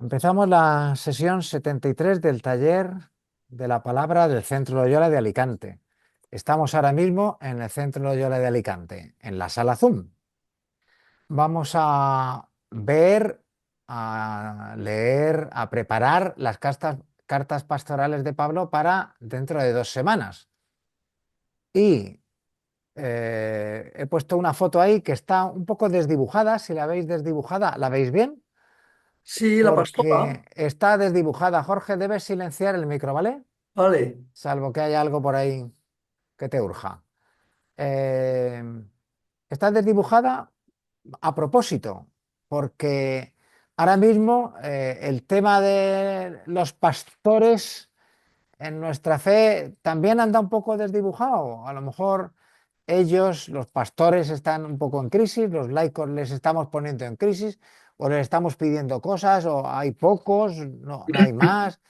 Empezamos la sesión 73 del taller de la palabra del Centro Loyola de Alicante. Estamos ahora mismo en el Centro Loyola de Alicante, en la sala Zoom. Vamos a ver, a leer, a preparar las cartas pastorales de Pablo para dentro de 2 semanas. Y he puesto una foto ahí que está un poco desdibujada. Si la veis desdibujada, ¿la veis bien? Sí, la pastora. Porque está desdibujada. Jorge, debes silenciar el micro, ¿vale? Vale. Salvo que haya algo por ahí que te urja. Eh, Está desdibujada a propósito, porque ahora mismo el tema de los pastores en nuestra fe también anda un poco desdibujado. A lo mejor ellos, los pastores, están un poco en crisis, los laicos les estamos poniendo en crisis, o les estamos pidiendo cosas, o hay pocos, no hay más.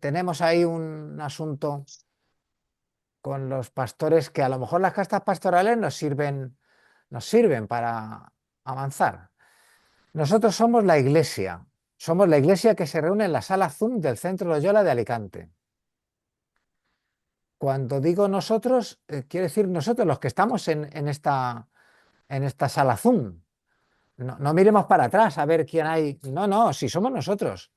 Tenemos ahí un asunto con los pastores que a lo mejor las castas pastorales nos sirven para avanzar. Nosotros somos la iglesia que se reúne en la sala Zoom del Centro Loyola de Alicante. Cuando digo nosotros, quiere decir nosotros los que estamos en esta sala Zoom. No, no miremos para atrás a ver quién hay. No, no, si somos nosotros.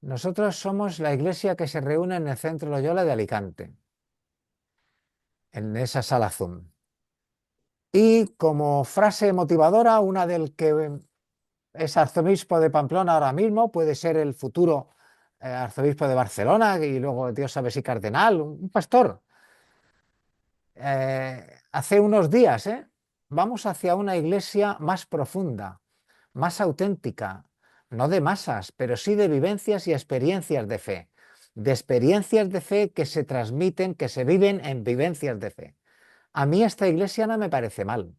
Nosotros somos la iglesia que se reúne en el Centro Loyola de Alicante, en esa sala Zoom. Y como frase motivadora, una del que es arzobispo de Pamplona ahora mismo, puede ser el futuro arzobispo de Barcelona y luego Dios sabe si cardenal, un pastor. Hace unos días, vamos hacia una iglesia más profunda, más auténtica, no de masas, pero sí de vivencias y experiencias de fe, de experiencias de fe que se transmiten, que se viven en vivencias de fe. A mí esta iglesia no me parece mal.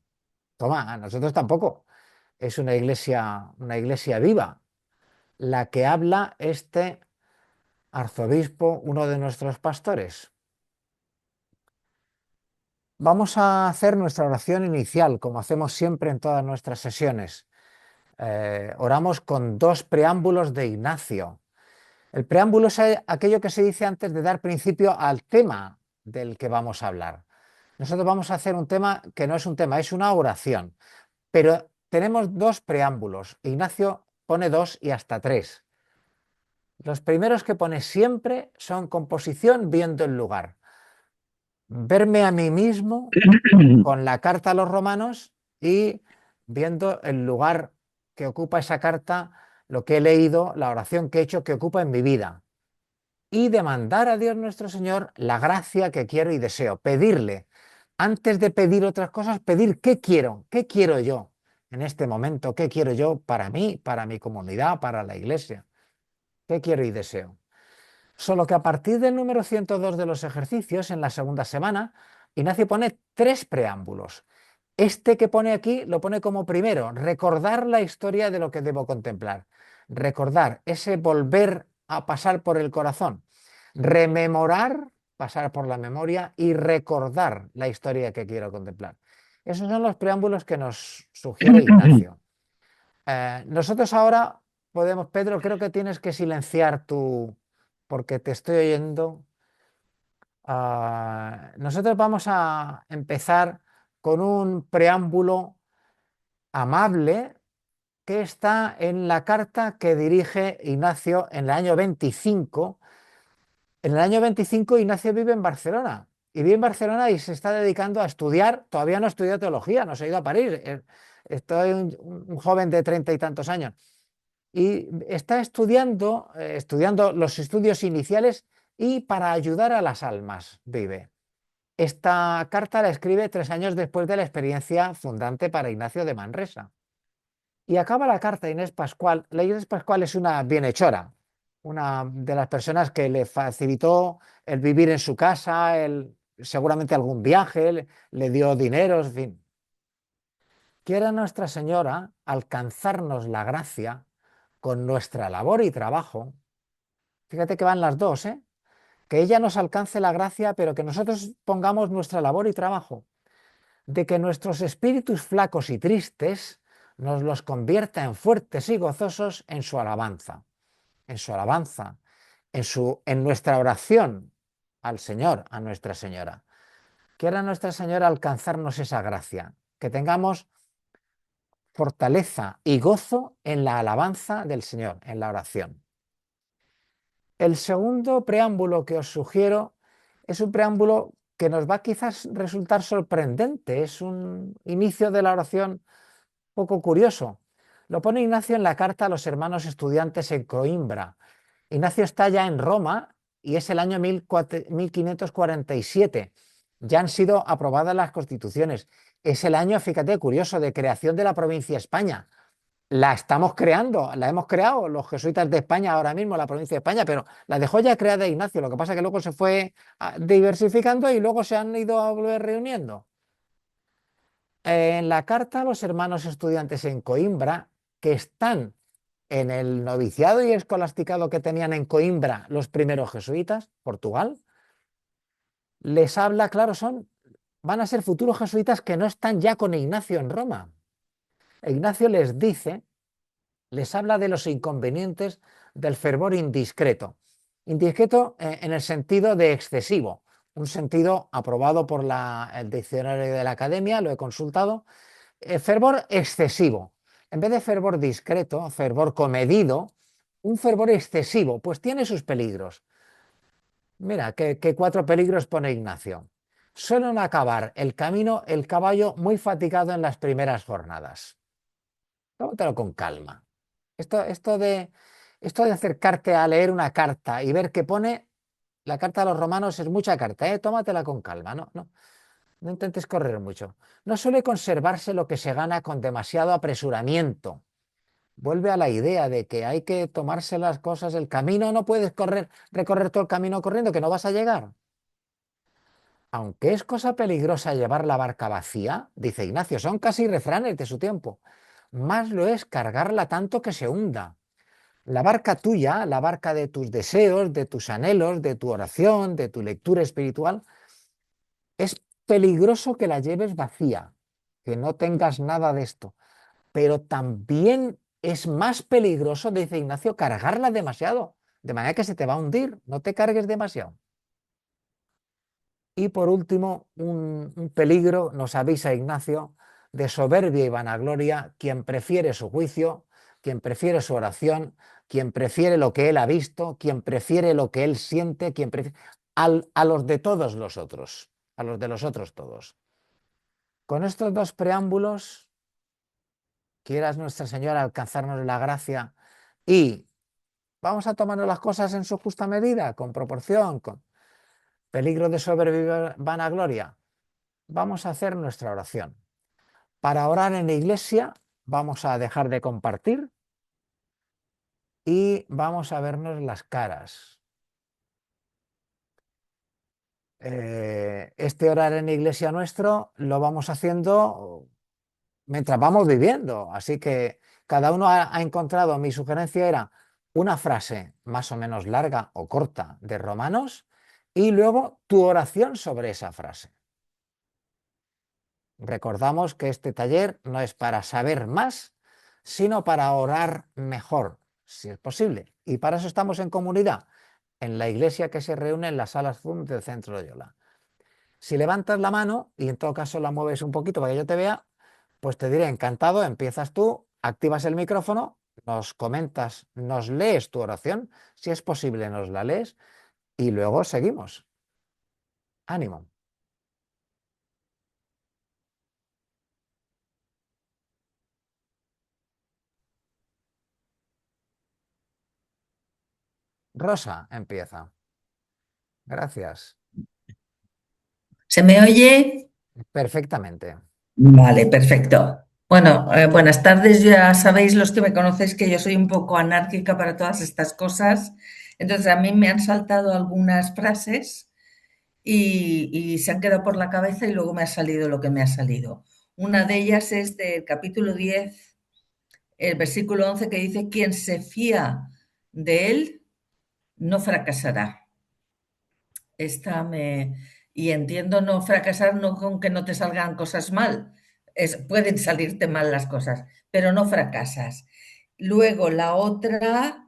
Toma, a nosotros tampoco. Es una iglesia viva, la que habla este arzobispo, uno de nuestros pastores. Vamos a hacer nuestra oración inicial, como hacemos siempre en todas nuestras sesiones. Oramos con 2 preámbulos de Ignacio. El preámbulo es aquello que se dice antes de dar principio al tema del que vamos a hablar. Nosotros vamos a hacer un tema que no es un tema, es una oración, pero tenemos 2 preámbulos. Ignacio pone 2 y hasta 3. Los primeros que pone siempre son composición viendo el lugar. Verme a mí mismo con la carta a los romanos y viendo el lugar que ocupa esa carta, lo que he leído, la oración que he hecho que ocupa en mi vida. Y demandar a Dios nuestro Señor la gracia que quiero y deseo. Pedirle, antes de pedir otras cosas, pedir qué quiero yo en este momento, qué quiero yo para mí, para mi comunidad, para la iglesia, qué quiero y deseo. Solo que a partir del número 102 de los ejercicios, en la segunda semana, Ignacio pone 3 preámbulos. Este que pone aquí lo pone como primero, recordar la historia de lo que debo contemplar. Recordar, ese volver a pasar por el corazón. Rememorar, pasar por la memoria y recordar la historia que quiero contemplar. Esos son los preámbulos que nos sugiere Ignacio. Nosotros ahora podemos, Pedro, creo que tienes que silenciar porque te estoy oyendo. Nosotros vamos a empezar con un preámbulo amable que está en la carta que dirige Ignacio en el año 25. En el año 25 Ignacio vive en Barcelona y vive en Barcelona y se está dedicando a estudiar, todavía no estudia teología, no se ha ido a París, estoy un joven de 30 y tantos años y está estudiando los estudios iniciales y para ayudar a las almas vive. Esta carta la escribe 3 años después de la experiencia fundante para Ignacio de Manresa. Y acaba la carta Inés Pascual. La Inés Pascual es una bienhechora, una de las personas que le facilitó el vivir en su casa, seguramente algún viaje, le dio dinero, en fin. Quiera Nuestra Señora alcanzarnos la gracia con nuestra labor y trabajo. Fíjate que van las dos, ¿eh? Que ella nos alcance la gracia, pero que nosotros pongamos nuestra labor y trabajo, de que nuestros espíritus flacos y tristes nos los convierta en fuertes y gozosos en su alabanza. en su alabanza, en nuestra oración al Señor, a Nuestra Señora. Quiera Nuestra Señora alcanzarnos esa gracia, que tengamos fortaleza y gozo en la alabanza del Señor, en la oración. El segundo preámbulo que os sugiero es un preámbulo que nos va quizás resultar sorprendente, es un inicio de la oración poco curioso. Lo pone Ignacio en la carta a los hermanos estudiantes en Coimbra. Ignacio está ya en Roma y es el año 1547. Ya han sido aprobadas las constituciones. Es el año, fíjate, curioso, de creación de la provincia de España. La estamos creando, la hemos creado los jesuitas de España ahora mismo, la provincia de España, pero la dejó ya creada Ignacio. Lo que pasa es que luego se fue diversificando y luego se han ido a volver reuniendo. En la carta a los hermanos estudiantes en Coimbra, que están en el noviciado y escolasticado que tenían en Coimbra los primeros jesuitas, Portugal, les habla, claro, van a ser futuros jesuitas que no están ya con Ignacio en Roma. Ignacio les dice, les habla de los inconvenientes del fervor indiscreto. Indiscreto en el sentido de excesivo, un sentido aprobado por el diccionario de la Academia, lo he consultado. Fervor excesivo. En vez de fervor discreto, fervor comedido, un fervor excesivo, pues tiene sus peligros. Mira, qué cuatro peligros pone Ignacio. Suelen acabar el camino el caballo muy fatigado en las primeras jornadas. Tómatelo con calma. Esto, esto de, esto de acercarte a leer una carta y ver qué pone, la carta a los romanos es mucha carta, ¿eh? Tómatela con calma, no intentes correr mucho. No suele conservarse lo que se gana con demasiado apresuramiento. Vuelve a la idea de que hay que tomarse las cosas, el camino, no puedes recorrer todo el camino corriendo, que no vas a llegar. Aunque es cosa peligrosa llevar la barca vacía, dice Ignacio, son casi refranes de su tiempo, más lo es cargarla tanto que se hunda. La barca tuya, la barca de tus deseos, de tus anhelos, de tu oración, de tu lectura espiritual, es peligroso que la lleves vacía, que no tengas nada de esto, pero también es más peligroso, dice Ignacio, cargarla demasiado, de manera que se te va a hundir, no te cargues demasiado. Y por último, un peligro, nos avisa Ignacio, de soberbia y vanagloria, quien prefiere su juicio, quien prefiere su oración, quien prefiere lo que él ha visto, quien prefiere lo que él siente, quien prefiere a los de todos los otros, a los de los otros todos. Con estos dos preámbulos, quieras Nuestra Señora alcanzarnos la gracia y vamos a tomarnos las cosas en su justa medida, con proporción, con peligro de soberbia y vanagloria. Vamos a hacer nuestra oración. Para orar en la iglesia vamos a dejar de compartir y vamos a vernos las caras. Este orar en la iglesia nuestro lo vamos haciendo mientras vamos viviendo. Así que cada uno ha encontrado, mi sugerencia era una frase más o menos larga o corta de Romanos y luego tu oración sobre esa frase. Recordamos que este taller no es para saber más, sino para orar mejor, si es posible. Y para eso estamos en comunidad, en la iglesia que se reúne en las salas Zoom del Centro Loyola. Si levantas la mano y en todo caso la mueves un poquito para que yo te vea, pues te diré encantado, empiezas tú, activas el micrófono, nos comentas, nos lees tu oración, si es posible nos la lees y luego seguimos. Ánimo. Rosa empieza. Gracias. ¿Se me oye? Perfectamente. Vale, perfecto. Bueno, buenas tardes. Ya sabéis los que me conocéis que yo soy un poco anárquica para todas estas cosas. Entonces a mí me han saltado algunas frases y se han quedado por la cabeza y luego me ha salido lo que me ha salido. Una de ellas es del capítulo 10, el versículo 11 que dice, quien se fía de él no fracasará. Esta me... Y entiendo no fracasar no con que no te salgan cosas mal. Pueden salirte mal las cosas, pero no fracasas. Luego la otra,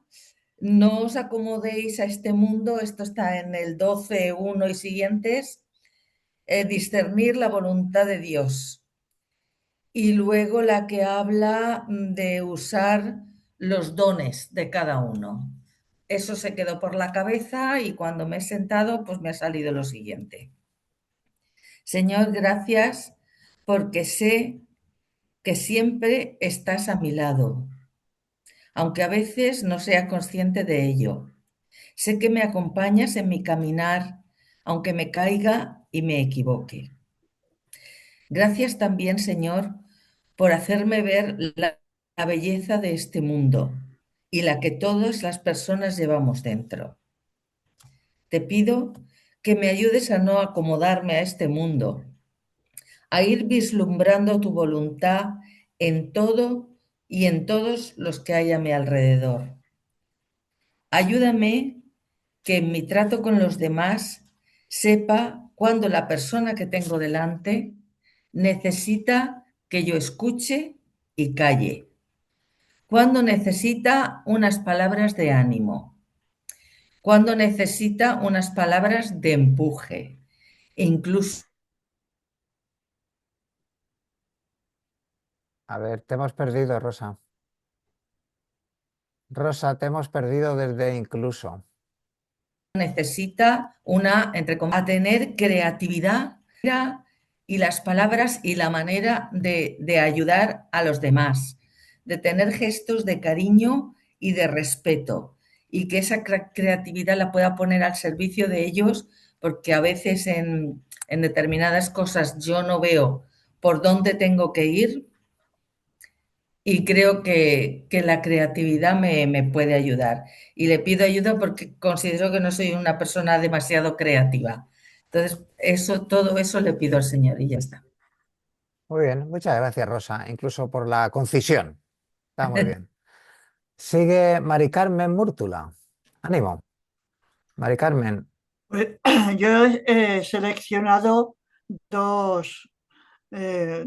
no os acomodéis a este mundo, esto está en el 12:1 y siguientes, discernir la voluntad de Dios. Y luego la que habla de usar los dones de cada uno. Eso se quedó por la cabeza y cuando me he sentado, pues me ha salido lo siguiente. Señor, gracias porque sé que siempre estás a mi lado, aunque a veces no sea consciente de ello. Sé que me acompañas en mi caminar, aunque me caiga y me equivoque. Gracias también, Señor, por hacerme ver la belleza de este mundo y la que todas las personas llevamos dentro. Te pido que me ayudes a no acomodarme a este mundo, a ir vislumbrando tu voluntad en todo y en todos los que hay a mi alrededor. Ayúdame que en mi trato con los demás sepa cuándo la persona que tengo delante necesita que yo escuche y calle, cuándo necesita unas palabras de ánimo, cuándo necesita unas palabras de empuje, e incluso A ver, te hemos perdido, Rosa. Rosa, te hemos perdido desde incluso. necesita una, entre comillas, a tener creatividad y las palabras y la manera de ayudar a los demás, de tener gestos de cariño y de respeto, y que esa creatividad la pueda poner al servicio de ellos, porque a veces en determinadas cosas yo no veo por dónde tengo que ir y creo que la creatividad me puede ayudar. Y le pido ayuda porque considero que no soy una persona demasiado creativa. Entonces, eso, todo eso le pido al Señor y ya está. Muy bien, muchas gracias, Rosa, incluso por la concisión. Está muy bien. Sigue Mari Carmen Múrtula. Ánimo, Mari Carmen. Pues, yo he seleccionado dos, eh,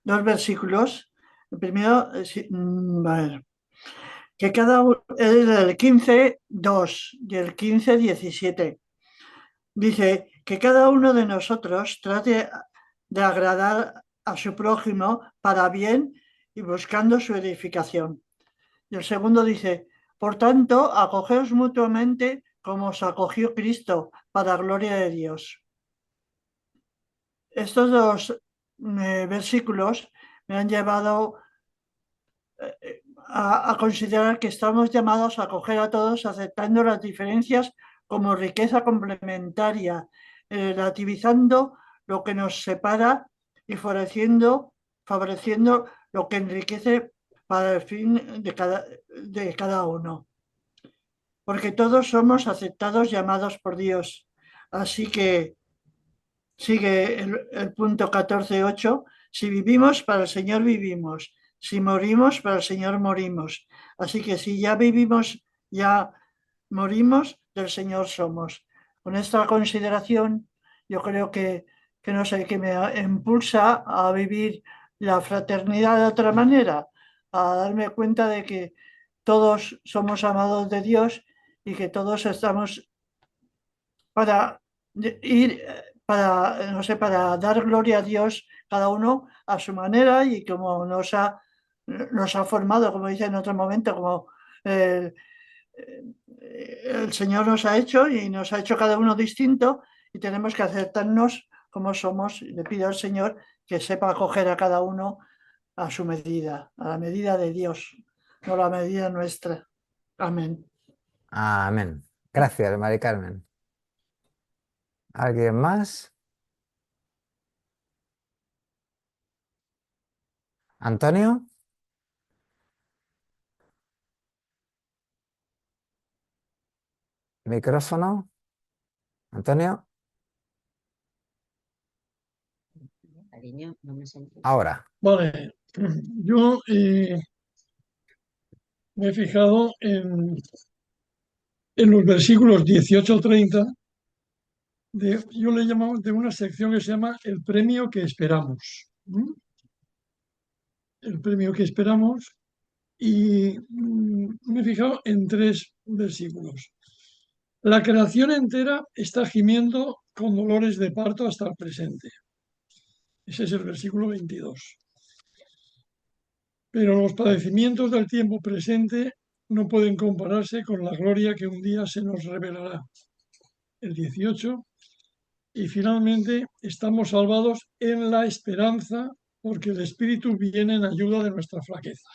dos versículos. El primero, a ver, que cada uno es del 15:2 y el 15:17. Dice que cada uno de nosotros trate de agradar a su prójimo para bien y buscando su edificación. Y el segundo dice, por tanto, acogeos mutuamente como os acogió Cristo para gloria de Dios. Estos dos versículos me han llevado a considerar que estamos llamados a acoger a todos aceptando las diferencias como riqueza complementaria, relativizando lo que nos separa y favoreciendo lo que enriquece para el fin de cada uno. Porque todos somos aceptados, llamados por Dios. Así que sigue el punto 14:8. Si vivimos, para el Señor vivimos. Si morimos, para el Señor morimos. Así que si ya vivimos, ya morimos, del Señor somos. Con esta consideración, yo creo que no sé, que me impulsa a vivir la fraternidad de otra manera, a darme cuenta de que todos somos amados de Dios y que todos estamos para ir, no sé, para dar gloria a Dios, cada uno a su manera y como nos ha formado, como dice en otro momento, como el, el Señor nos ha hecho y nos ha hecho cada uno distinto y tenemos que aceptarnos como somos. Y le pido al Señor que sepa acoger a cada uno a su medida, a la medida de Dios, no a la medida nuestra. Amén. Amén. Gracias, Mari Carmen. ¿Alguien más? ¿Antonio? ¿Micrófono? ¿Antonio? Ahora. Vale, yo me he fijado en los versículos 18-30, yo le llamo de una sección que se llama El premio que esperamos. El premio que esperamos. Y me me he fijado en 3 versículos. La creación entera está gimiendo con dolores de parto hasta el presente. Ese es el versículo 22. Pero los padecimientos del tiempo presente no pueden compararse con la gloria que un día se nos revelará. El 18. Y finalmente estamos salvados en la esperanza porque el Espíritu viene en ayuda de nuestra flaqueza.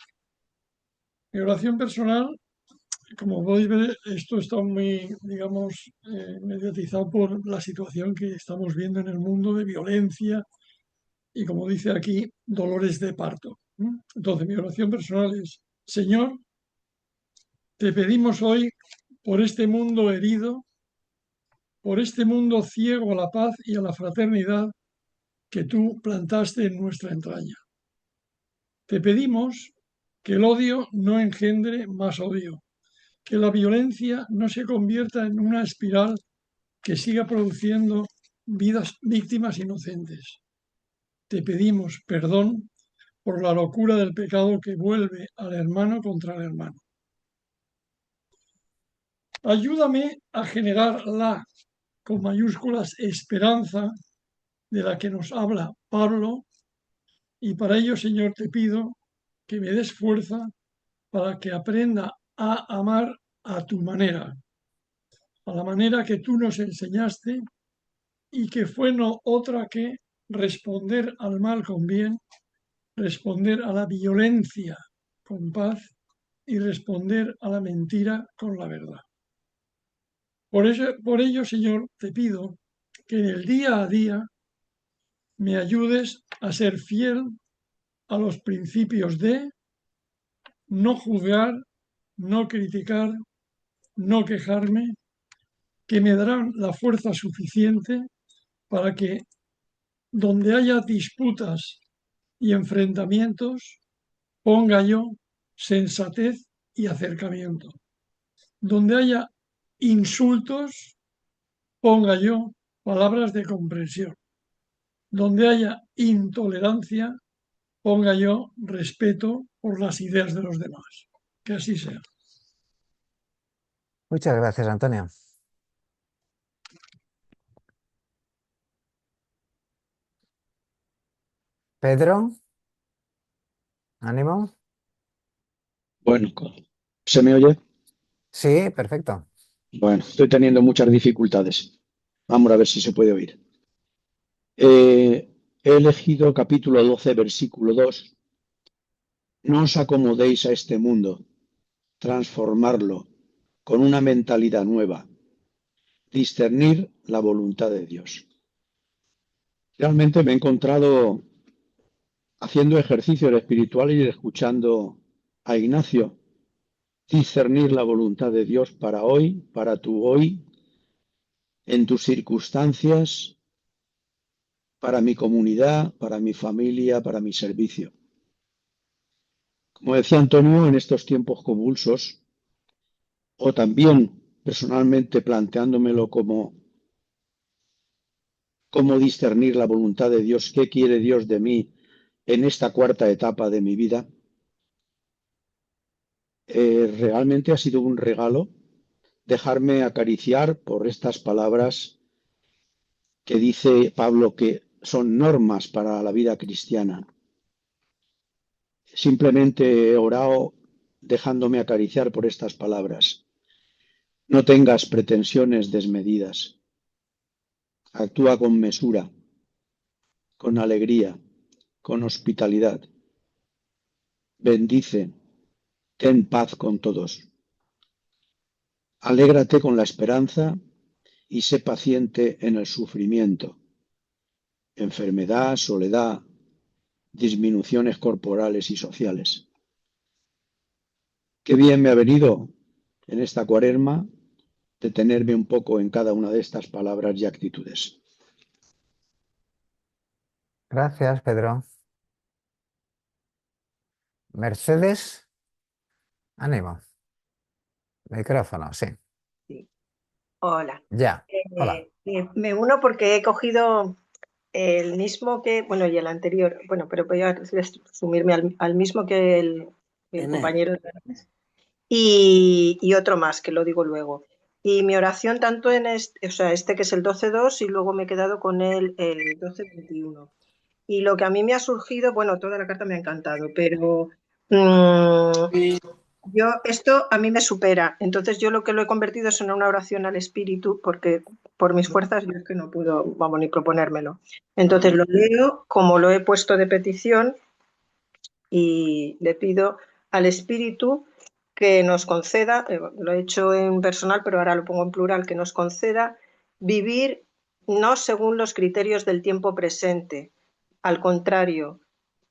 Mi oración personal, como podéis ver, esto está muy, digamos, mediatizado por la situación que estamos viendo en el mundo de violencia y, como dice aquí, dolores de parto. Entonces, mi oración personal es: Señor, te pedimos hoy por este mundo herido, por este mundo ciego a la paz y a la fraternidad que tú plantaste en nuestra entraña. Te pedimos que el odio no engendre más odio, que la violencia no se convierta en una espiral que siga produciendo víctimas inocentes. Te pedimos perdón por la locura del pecado que vuelve al hermano contra el hermano. Ayúdame a generar con mayúsculas, esperanza de la que nos habla Pablo, y para ello, Señor, te pido que me des fuerza para que aprenda a amar a tu manera, a la manera que tú nos enseñaste y que fue no otra que responder al mal con bien, responder a la violencia con paz y responder a la mentira con la verdad. Por ello, Señor, te pido que en el día a día me ayudes a ser fiel a los principios de no juzgar, no criticar, no quejarme, que me darán la fuerza suficiente para que donde haya disputas y enfrentamientos, ponga yo sensatez y acercamiento. Donde haya insultos, ponga yo palabras de comprensión. Donde haya intolerancia, ponga yo respeto por las ideas de los demás. Que así sea. Muchas gracias, Antonio. Pedro, ánimo. Bueno, ¿se me oye? Sí, perfecto. Bueno, estoy teniendo muchas dificultades. Vamos a ver si se puede oír. He elegido capítulo 12, versículo 2. No os acomodéis a este mundo, transformarlo con una mentalidad nueva, discernir la voluntad de Dios. Realmente me he encontrado haciendo ejercicios espirituales y escuchando a Ignacio, discernir la voluntad de Dios para hoy, para tu hoy, en tus circunstancias, para mi comunidad, para mi familia, para mi servicio. Como decía Antonio, en estos tiempos convulsos, o también personalmente planteándomelo como cómo discernir la voluntad de Dios, qué quiere Dios de mí en esta cuarta etapa de mi vida, realmente ha sido un regalo dejarme acariciar por estas palabras que dice Pablo que son normas para la vida cristiana. Simplemente he orado dejándome acariciar por estas palabras. No tengas pretensiones desmedidas. Actúa con mesura, con alegría, con hospitalidad. Bendice, ten paz con todos. Alégrate con la esperanza y sé paciente en el sufrimiento, enfermedad, soledad, disminuciones corporales y sociales. Qué bien me ha venido en esta cuaresma detenerme un poco en cada una de estas palabras y actitudes. Gracias, Pedro. Mercedes, ánimo. Micrófono, sí. Sí. Hola. Ya. Hola. Me uno porque he cogido el mismo que, bueno, y el anterior, bueno, pero voy a resumirme al mismo que el compañero de antes. y otro más, que lo digo luego. Y mi oración tanto en este, o sea, este que es el 12-2 y luego me he quedado con el 12-21. Y lo que a mí me ha surgido, bueno, toda la carta me ha encantado, pero yo esto a mí me supera. Entonces yo lo que lo he convertido es en una oración al espíritu, porque por mis fuerzas yo es que no puedo, vamos, ni proponérmelo. Entonces lo leo como lo he puesto de petición y le pido al espíritu que nos conceda, lo he hecho en personal, pero ahora lo pongo en plural, que nos conceda vivir no según los criterios del tiempo presente, al contrario,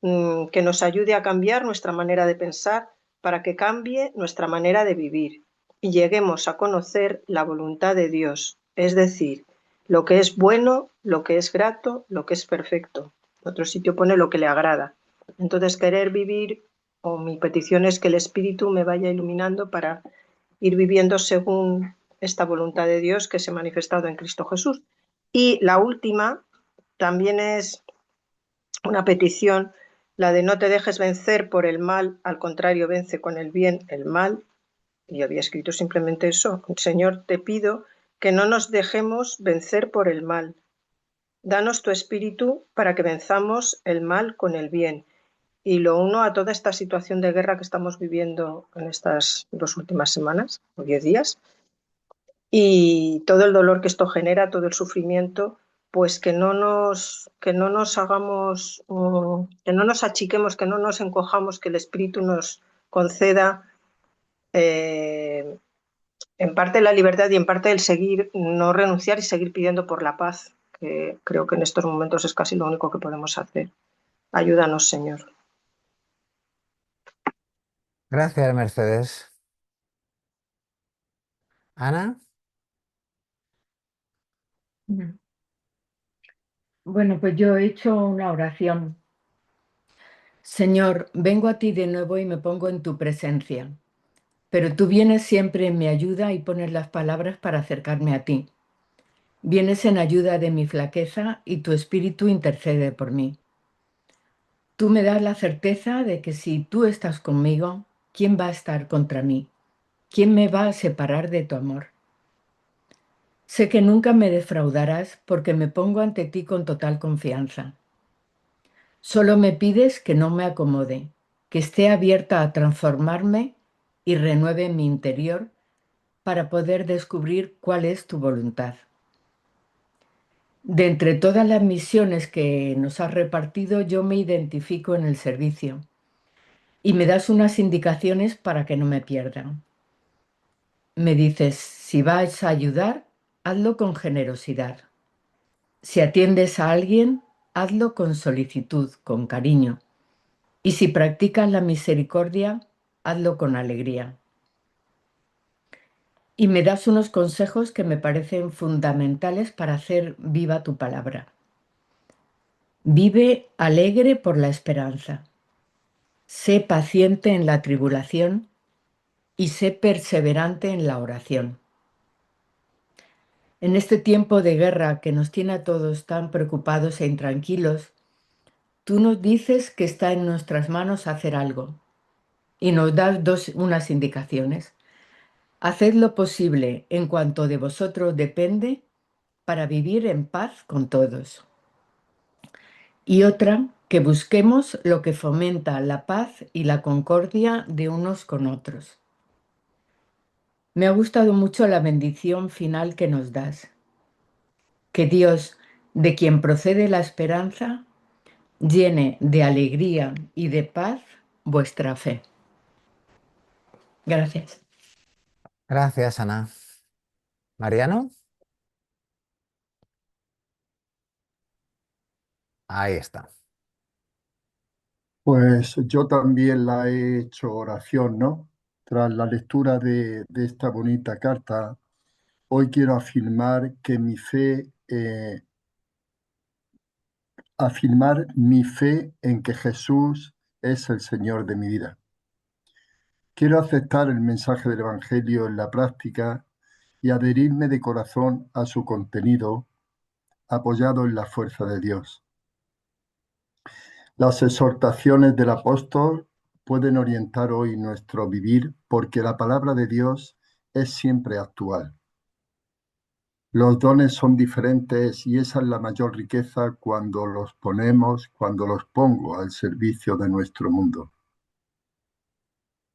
que nos ayude a cambiar nuestra manera de pensar para que cambie nuestra manera de vivir y lleguemos a conocer la voluntad de Dios, es decir, lo que es bueno, lo que es grato, lo que es perfecto. En otro sitio pone lo que le agrada. Entonces, querer vivir, o mi petición es que el Espíritu me vaya iluminando para ir viviendo según esta voluntad de Dios que se ha manifestado en Cristo Jesús. Y la última también es una petición, la de no te dejes vencer por el mal, al contrario, vence con el bien el mal. Y yo había escrito simplemente eso. Señor, te pido que no nos dejemos vencer por el mal. Danos tu espíritu para que venzamos el mal con el bien. Y lo uno a toda esta situación de guerra que estamos viviendo en estas 2 últimas semanas o 10 días y todo el dolor que esto genera, todo el sufrimiento, pues que no nos hagamos, que no nos achiquemos, que no nos encojamos, que el Espíritu nos conceda en parte la libertad y en parte el seguir, no renunciar y seguir pidiendo por la paz, que creo que en estos momentos es casi lo único que podemos hacer. Ayúdanos, Señor. Gracias, Mercedes. Ana. Bueno, pues yo he hecho una oración. Señor, vengo a ti de nuevo y me pongo en tu presencia, pero tú vienes siempre en mi ayuda y pones las palabras para acercarme a ti. Vienes en ayuda de mi flaqueza y tu espíritu intercede por mí. Tú me das la certeza de que si tú estás conmigo, ¿quién va a estar contra mí? ¿Quién me va a separar de tu amor? Sé que nunca me defraudarás porque me pongo ante ti con total confianza. Solo me pides que no me acomode, que esté abierta a transformarme y renueve mi interior para poder descubrir cuál es tu voluntad. De entre todas las misiones que nos has repartido, yo me identifico en el servicio y me das unas indicaciones para que no me pierda. Me dices, si vas a ayudar, hazlo con generosidad. Si atiendes a alguien, hazlo con solicitud, con cariño. Y si practicas la misericordia, hazlo con alegría. Y me das unos consejos que me parecen fundamentales para hacer viva tu palabra. Vive alegre por la esperanza. Sé paciente en la tribulación y sé perseverante en la oración. En este tiempo de guerra que nos tiene a todos tan preocupados e intranquilos, tú nos dices que está en nuestras manos hacer algo y nos das unas indicaciones. Haced lo posible en cuanto de vosotros depende para vivir en paz con todos. Y otra, que busquemos lo que fomenta la paz y la concordia de unos con otros. Me ha gustado mucho la bendición final que nos das. Que Dios, de quien procede la esperanza, llene de alegría y de paz vuestra fe. Gracias. Gracias, Ana. Mariano. Ahí está. Pues yo también la he hecho oración, ¿no? Tras la lectura de esta bonita carta, hoy quiero afirmar que afirmar mi fe en que Jesús es el Señor de mi vida. Quiero aceptar el mensaje del Evangelio en la práctica y adherirme de corazón a su contenido, apoyado en la fuerza de Dios. Las exhortaciones del apóstol pueden orientar hoy nuestro vivir porque la palabra de Dios es siempre actual. Los dones son diferentes y esa es la mayor riqueza cuando los pongo al servicio de nuestro mundo.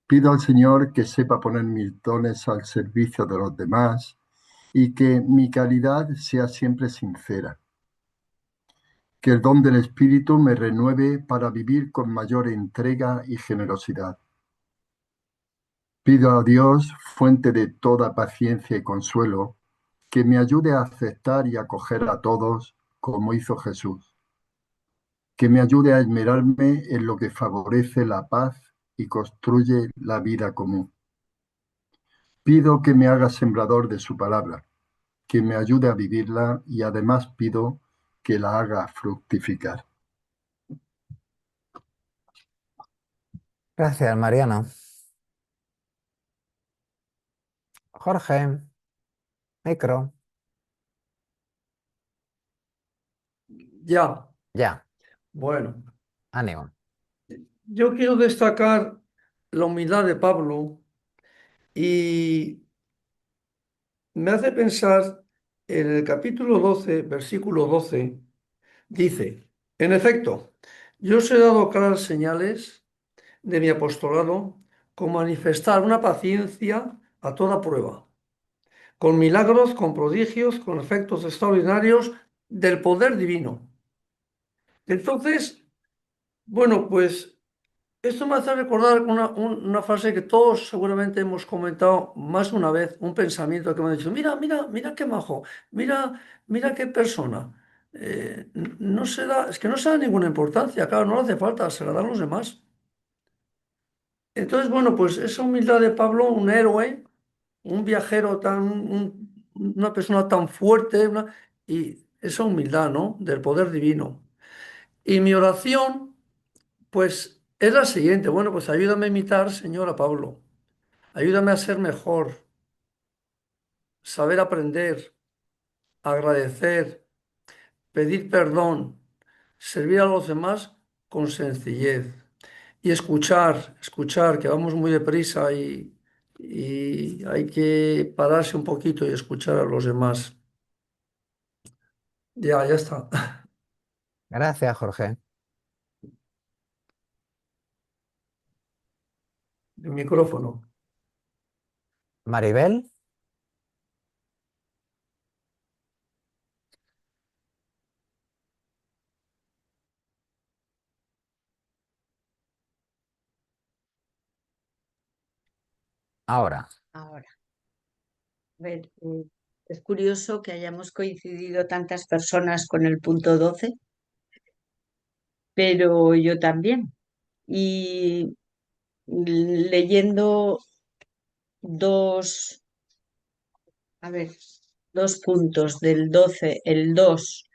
Pido al Señor que sepa poner mis dones al servicio de los demás y que mi caridad sea siempre sincera. Que el don del Espíritu me renueve para vivir con mayor entrega y generosidad. Pido a Dios, fuente de toda paciencia y consuelo, que me ayude a aceptar y acoger a todos como hizo Jesús. Que me ayude a esmerarme en lo que favorece la paz y construye la vida común. Pido que me haga sembrador de su palabra, que me ayude a vivirla y además pido que la haga fructificar. Gracias, Mariano. Jorge, micro. Ya, Ya, bueno, ánimo. yo quiero destacar la humildad de Pablo y me hace pensar en el capítulo 12, versículo 12, dice, en efecto, yo os he dado claras señales de mi apostolado con manifestar una paciencia a toda prueba, con milagros, con prodigios, con efectos extraordinarios del poder divino. Entonces, bueno, pues esto me hace recordar una frase que todos seguramente hemos comentado más de una vez, un pensamiento que me ha dicho, mira, mira, mira qué majo, mira, mira qué persona. No se da, es que no se da ninguna importancia, claro, no le hace falta, se la dan los demás. Entonces, bueno, pues esa humildad de Pablo, un héroe, un viajero una persona tan fuerte, y esa humildad, ¿no? Del poder divino. Y mi oración, pues, es la siguiente. Bueno, pues ayúdame a imitar, Señor, a Pablo. Ayúdame a ser mejor, saber aprender, agradecer, pedir perdón, servir a los demás con sencillez. Y escuchar, que vamos muy deprisa y hay que pararse un poquito y escuchar a los demás. Ya está. Gracias, Jorge. El micrófono. Maribel, ahora. Ahora, a ver, es curioso que hayamos coincidido tantas personas con el punto 12, pero yo también. Y leyendo dos, a ver, dos puntos del 12, el 2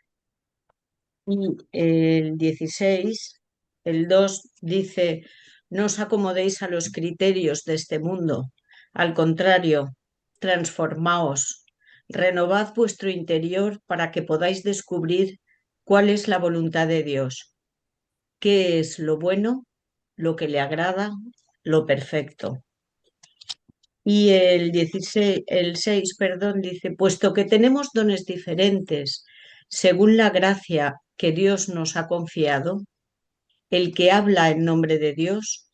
y el 16, el 2 dice, no os acomodéis a los criterios de este mundo, al contrario, transformaos, renovad vuestro interior para que podáis descubrir cuál es la voluntad de Dios, qué es lo bueno, lo que le agrada, lo perfecto. Y el 16, el 6, perdón, dice, puesto que tenemos dones diferentes según la gracia que Dios nos ha confiado, el que habla en nombre de Dios,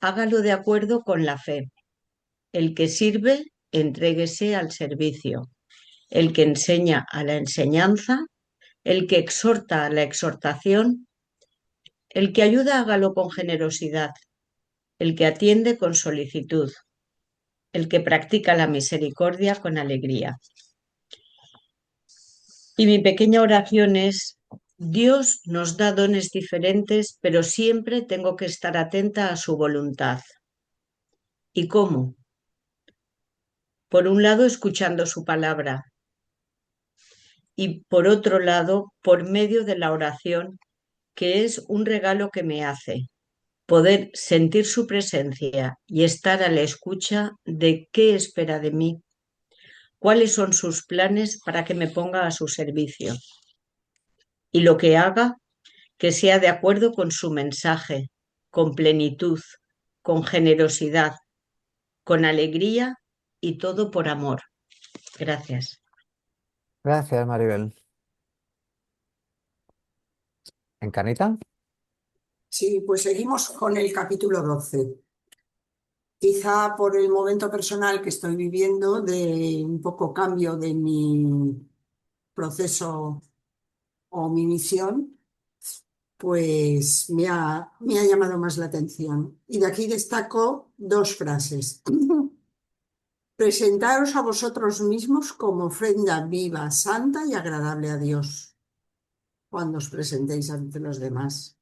hágalo de acuerdo con la fe. El que sirve, entréguese al servicio. El que enseña a la enseñanza, el que exhorta a la exhortación, el que ayuda, hágalo con generosidad. El que atiende con solicitud. El que practica la misericordia con alegría. Y mi pequeña oración es, Dios nos da dones diferentes, pero siempre tengo que estar atenta a su voluntad. ¿Y cómo? Por un lado, escuchando su palabra y por otro lado, por medio de la oración, que es un regalo que me hace, poder sentir su presencia y estar a la escucha de qué espera de mí, cuáles son sus planes para que me ponga a su servicio. Y lo que haga, que sea de acuerdo con su mensaje, con plenitud, con generosidad, con alegría y todo por amor. Gracias. Gracias, Maribel. ¿Encarnita? Sí, pues seguimos con el capítulo 12. Quizá por el momento personal que estoy viviendo de un poco cambio de mi proceso o mi misión, pues me ha llamado más la atención. Y de aquí destaco dos frases. Presentaros a vosotros mismos como ofrenda viva, santa y agradable a Dios cuando os presentéis ante los demás.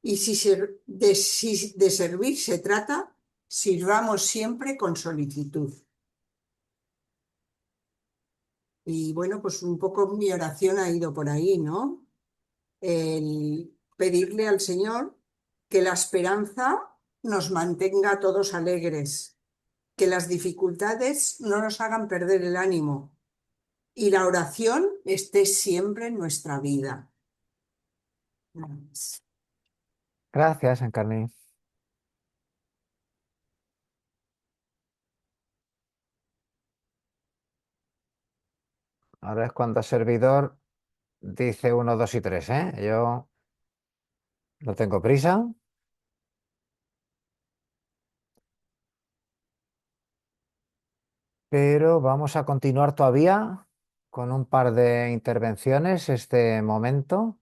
Y si de servir se trata, sirvamos siempre con solicitud. Y bueno, pues un poco mi oración ha ido por ahí, ¿no? El pedirle al Señor que la esperanza nos mantenga a todos alegres, que las dificultades no nos hagan perder el ánimo y la oración esté siempre en nuestra vida. Gracias, Encarni. Ahora es cuando el servidor dice 1, 2 y 3, ¿eh? Yo no tengo prisa. Pero vamos a continuar todavía con un par de intervenciones este momento.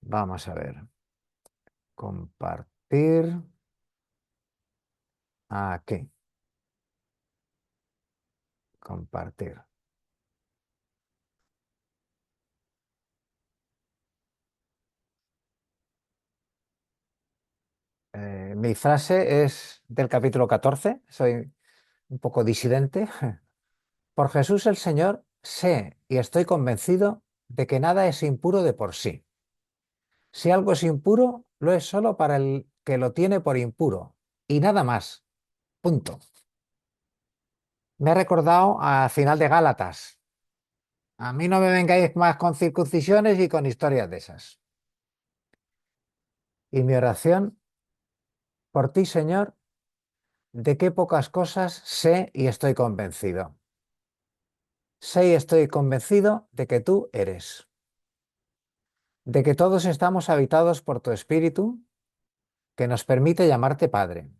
Vamos a ver. Compartir. Aquí. Compartir. Mi frase es del capítulo 14. Soy un poco disidente. Por Jesús el Señor, sé y estoy convencido de que nada es impuro de por sí. Si algo es impuro, lo es solo para el que lo tiene por impuro. Y nada más. Punto. Me ha recordado al final de Gálatas. A mí no me vengáis más con circuncisiones y con historias de esas. Y mi oración por ti, Señor, de qué pocas cosas sé y estoy convencido. Sé y estoy convencido de que tú eres, de que todos estamos habitados por tu Espíritu, que nos permite llamarte Padre,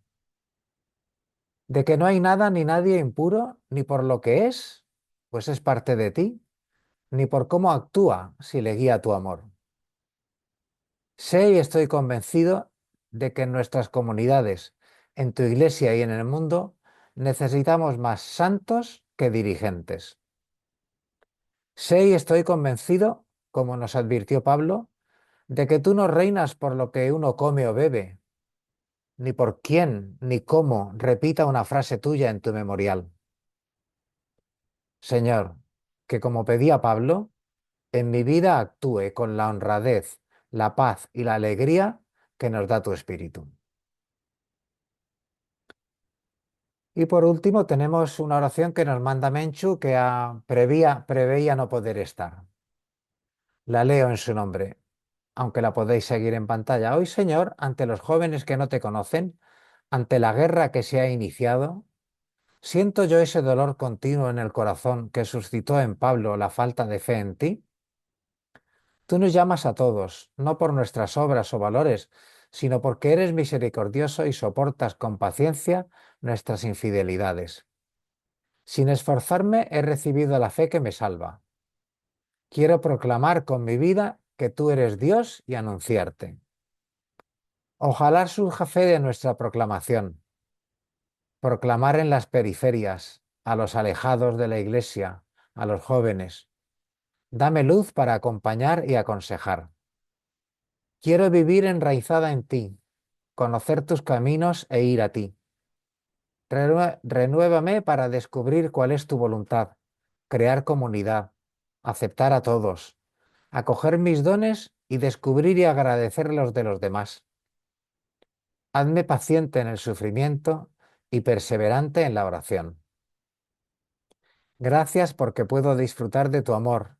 de que no hay nada ni nadie impuro, ni por lo que es, pues es parte de ti, ni por cómo actúa si le guía tu amor. Sé y estoy convencido de que en nuestras comunidades, en tu iglesia y en el mundo, necesitamos más santos que dirigentes. Sé y estoy convencido, como nos advirtió Pablo, de que tú no reinas por lo que uno come o bebe, ni por quién ni cómo repita una frase tuya en tu memorial. Señor, que como pedía Pablo, en mi vida actúe con la honradez, la paz y la alegría que nos da tu Espíritu. Y por último tenemos una oración que nos manda Menchu que preveía no poder estar. La leo en su nombre, aunque la podéis seguir en pantalla. Hoy, Señor, ante los jóvenes que no te conocen, ante la guerra que se ha iniciado, siento yo ese dolor continuo en el corazón que suscitó en Pablo la falta de fe en ti. Tú nos llamas a todos, no por nuestras obras o valores, sino porque eres misericordioso y soportas con paciencia nuestras infidelidades. Sin esforzarme he recibido la fe que me salva. Quiero proclamar con mi vida que tú eres Dios y anunciarte. Ojalá surja fe de nuestra proclamación. Proclamar en las periferias, a los alejados de la iglesia, a los jóvenes. Dame luz para acompañar y aconsejar. Quiero vivir enraizada en ti, conocer tus caminos e ir a ti. Renuévame para descubrir cuál es tu voluntad, crear comunidad, aceptar a todos, acoger mis dones y descubrir y agradecer los de los demás. Hazme paciente en el sufrimiento y perseverante en la oración. Gracias porque puedo disfrutar de tu amor,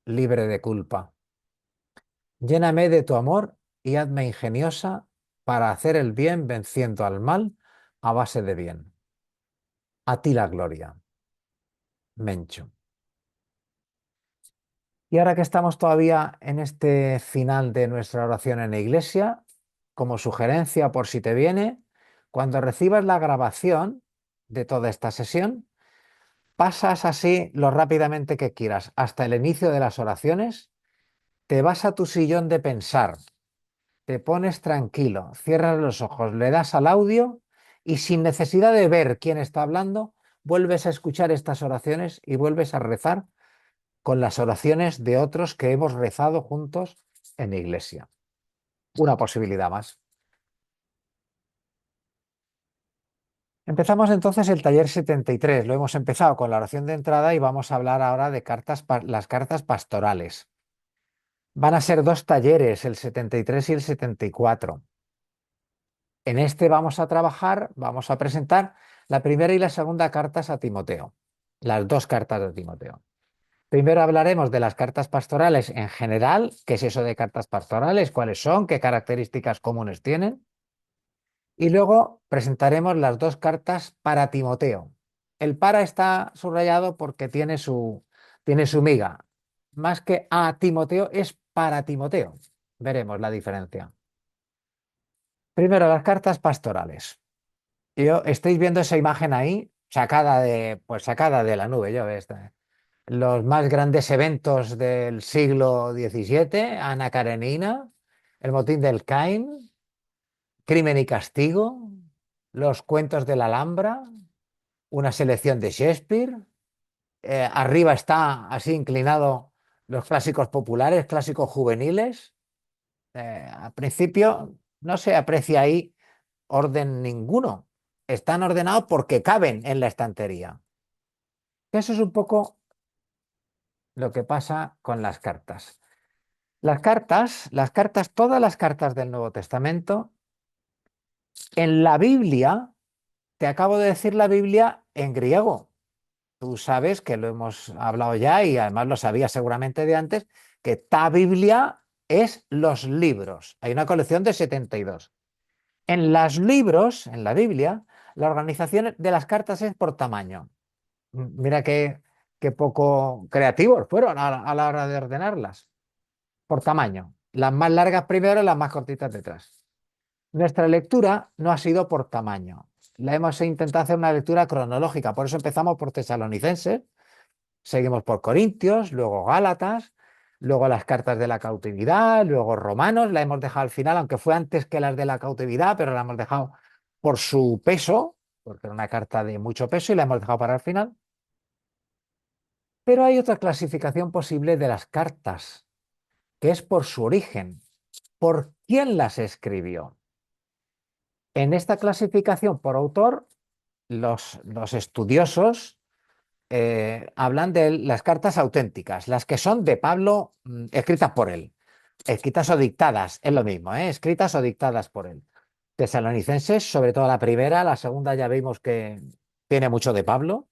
libre de culpa. Lléname de tu amor y hazme ingeniosa para hacer el bien venciendo al mal a base de bien. A ti la gloria. Mencho. Y ahora que estamos todavía en este final de nuestra oración en la iglesia, como sugerencia por si te viene, cuando recibas la grabación de toda esta sesión, pasas así lo rápidamente que quieras hasta el inicio de las oraciones, te vas a tu sillón de pensar, te pones tranquilo, cierras los ojos, le das al audio y sin necesidad de ver quién está hablando, vuelves a escuchar estas oraciones y vuelves a rezar con las oraciones de otros que hemos rezado juntos en la iglesia. Una posibilidad más. Empezamos entonces el taller 73. Lo hemos empezado con la oración de entrada y vamos a hablar ahora de las cartas pastorales. Van a ser 2 talleres, el 73 y el 74. En este vamos a trabajar, vamos a presentar la primera y la segunda cartas a Timoteo, las 2 cartas de Timoteo. Primero hablaremos de las cartas pastorales en general, qué es eso de cartas pastorales, cuáles son, qué características comunes tienen. Y luego presentaremos las 2 cartas para Timoteo. El para está subrayado porque tiene su miga. Más que a Timoteo es para Timoteo. Veremos la diferencia. Primero, las cartas pastorales. Estáis viendo esa imagen ahí, sacada de la nube. Los más grandes eventos del siglo XVII, Ana Karenina, el motín del Caín, Crimen y Castigo, los cuentos de la Alhambra, una selección de Shakespeare. Arriba está así inclinado los clásicos populares, clásicos juveniles. Al principio no se aprecia ahí orden ninguno. Están ordenados porque caben en la estantería. Eso es un poco lo que pasa con las cartas. Todas las cartas del Nuevo Testamento, en la Biblia, te acabo de decir la Biblia en griego. Tú sabes que lo hemos hablado ya y además lo sabías seguramente de antes, que ta Biblia es los libros. Hay una colección de 72. En los libros, en la Biblia, la organización de las cartas es por tamaño. Mira qué poco creativos fueron a la hora de ordenarlas. Por tamaño. Las más largas primero y las más cortitas detrás. Nuestra lectura no ha sido por tamaño. La hemos intentado hacer una lectura cronológica. Por eso empezamos por Tesalonicenses, seguimos por Corintios, luego Gálatas, luego las cartas de la cautividad, luego Romanos. La hemos dejado al final, aunque fue antes que las de la cautividad, pero la hemos dejado por su peso, porque era una carta de mucho peso y la hemos dejado para el final. Pero hay otra clasificación posible de las cartas, que es por su origen, por quién las escribió. En esta clasificación por autor, los estudiosos hablan de las cartas auténticas, las que son de Pablo, escritas por él, escritas o dictadas, es lo mismo, escritas o dictadas por él. Tesalonicenses, sobre todo la primera, la segunda ya vimos que tiene mucho de Pablo.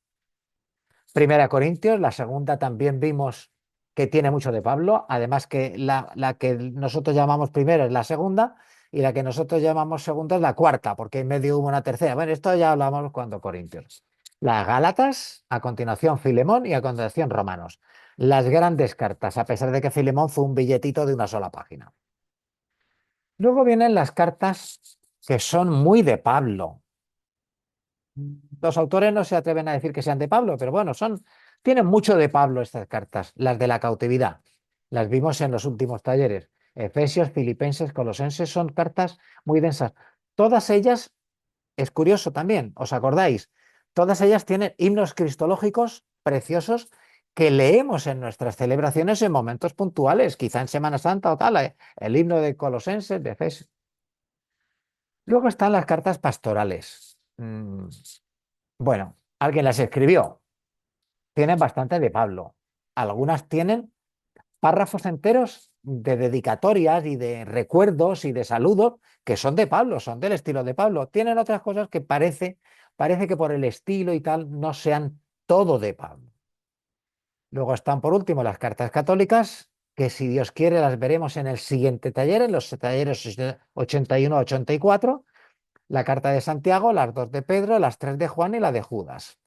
Primera Corintios, la segunda también vimos que tiene mucho de Pablo, además que la que nosotros llamamos primera es la segunda y la que nosotros llamamos segunda es la cuarta, porque en medio hubo una tercera. Bueno, esto ya hablamos cuando Corintios. Las Gálatas, a continuación Filemón y a continuación Romanos. Las grandes cartas, a pesar de que Filemón fue un billetito de una sola página. Luego vienen las cartas que son muy de Pablo. Los autores no se atreven a decir que sean de Pablo, pero bueno, tienen mucho de Pablo estas cartas, las de la cautividad. Las vimos en los últimos talleres. Efesios, Filipenses, Colosenses son cartas muy densas. Todas ellas, es curioso también, ¿os acordáis? Todas ellas tienen himnos cristológicos preciosos que leemos en nuestras celebraciones en momentos puntuales, quizá en Semana Santa o tal, el himno de Colosenses, de Efesios. Luego están las cartas pastorales. Bueno, alguien las escribió. Tienen bastante de Pablo. Algunas tienen párrafos enteros de dedicatorias y de recuerdos y de saludos que son de Pablo, son del estilo de Pablo. Tienen otras cosas que parece que por el estilo y tal no sean todo de Pablo. Luego están por último las cartas católicas, que si Dios quiere las veremos en el siguiente taller, en los talleres 81-84, la carta de Santiago, las 2 de Pedro, las 3 de Juan y la de Judas.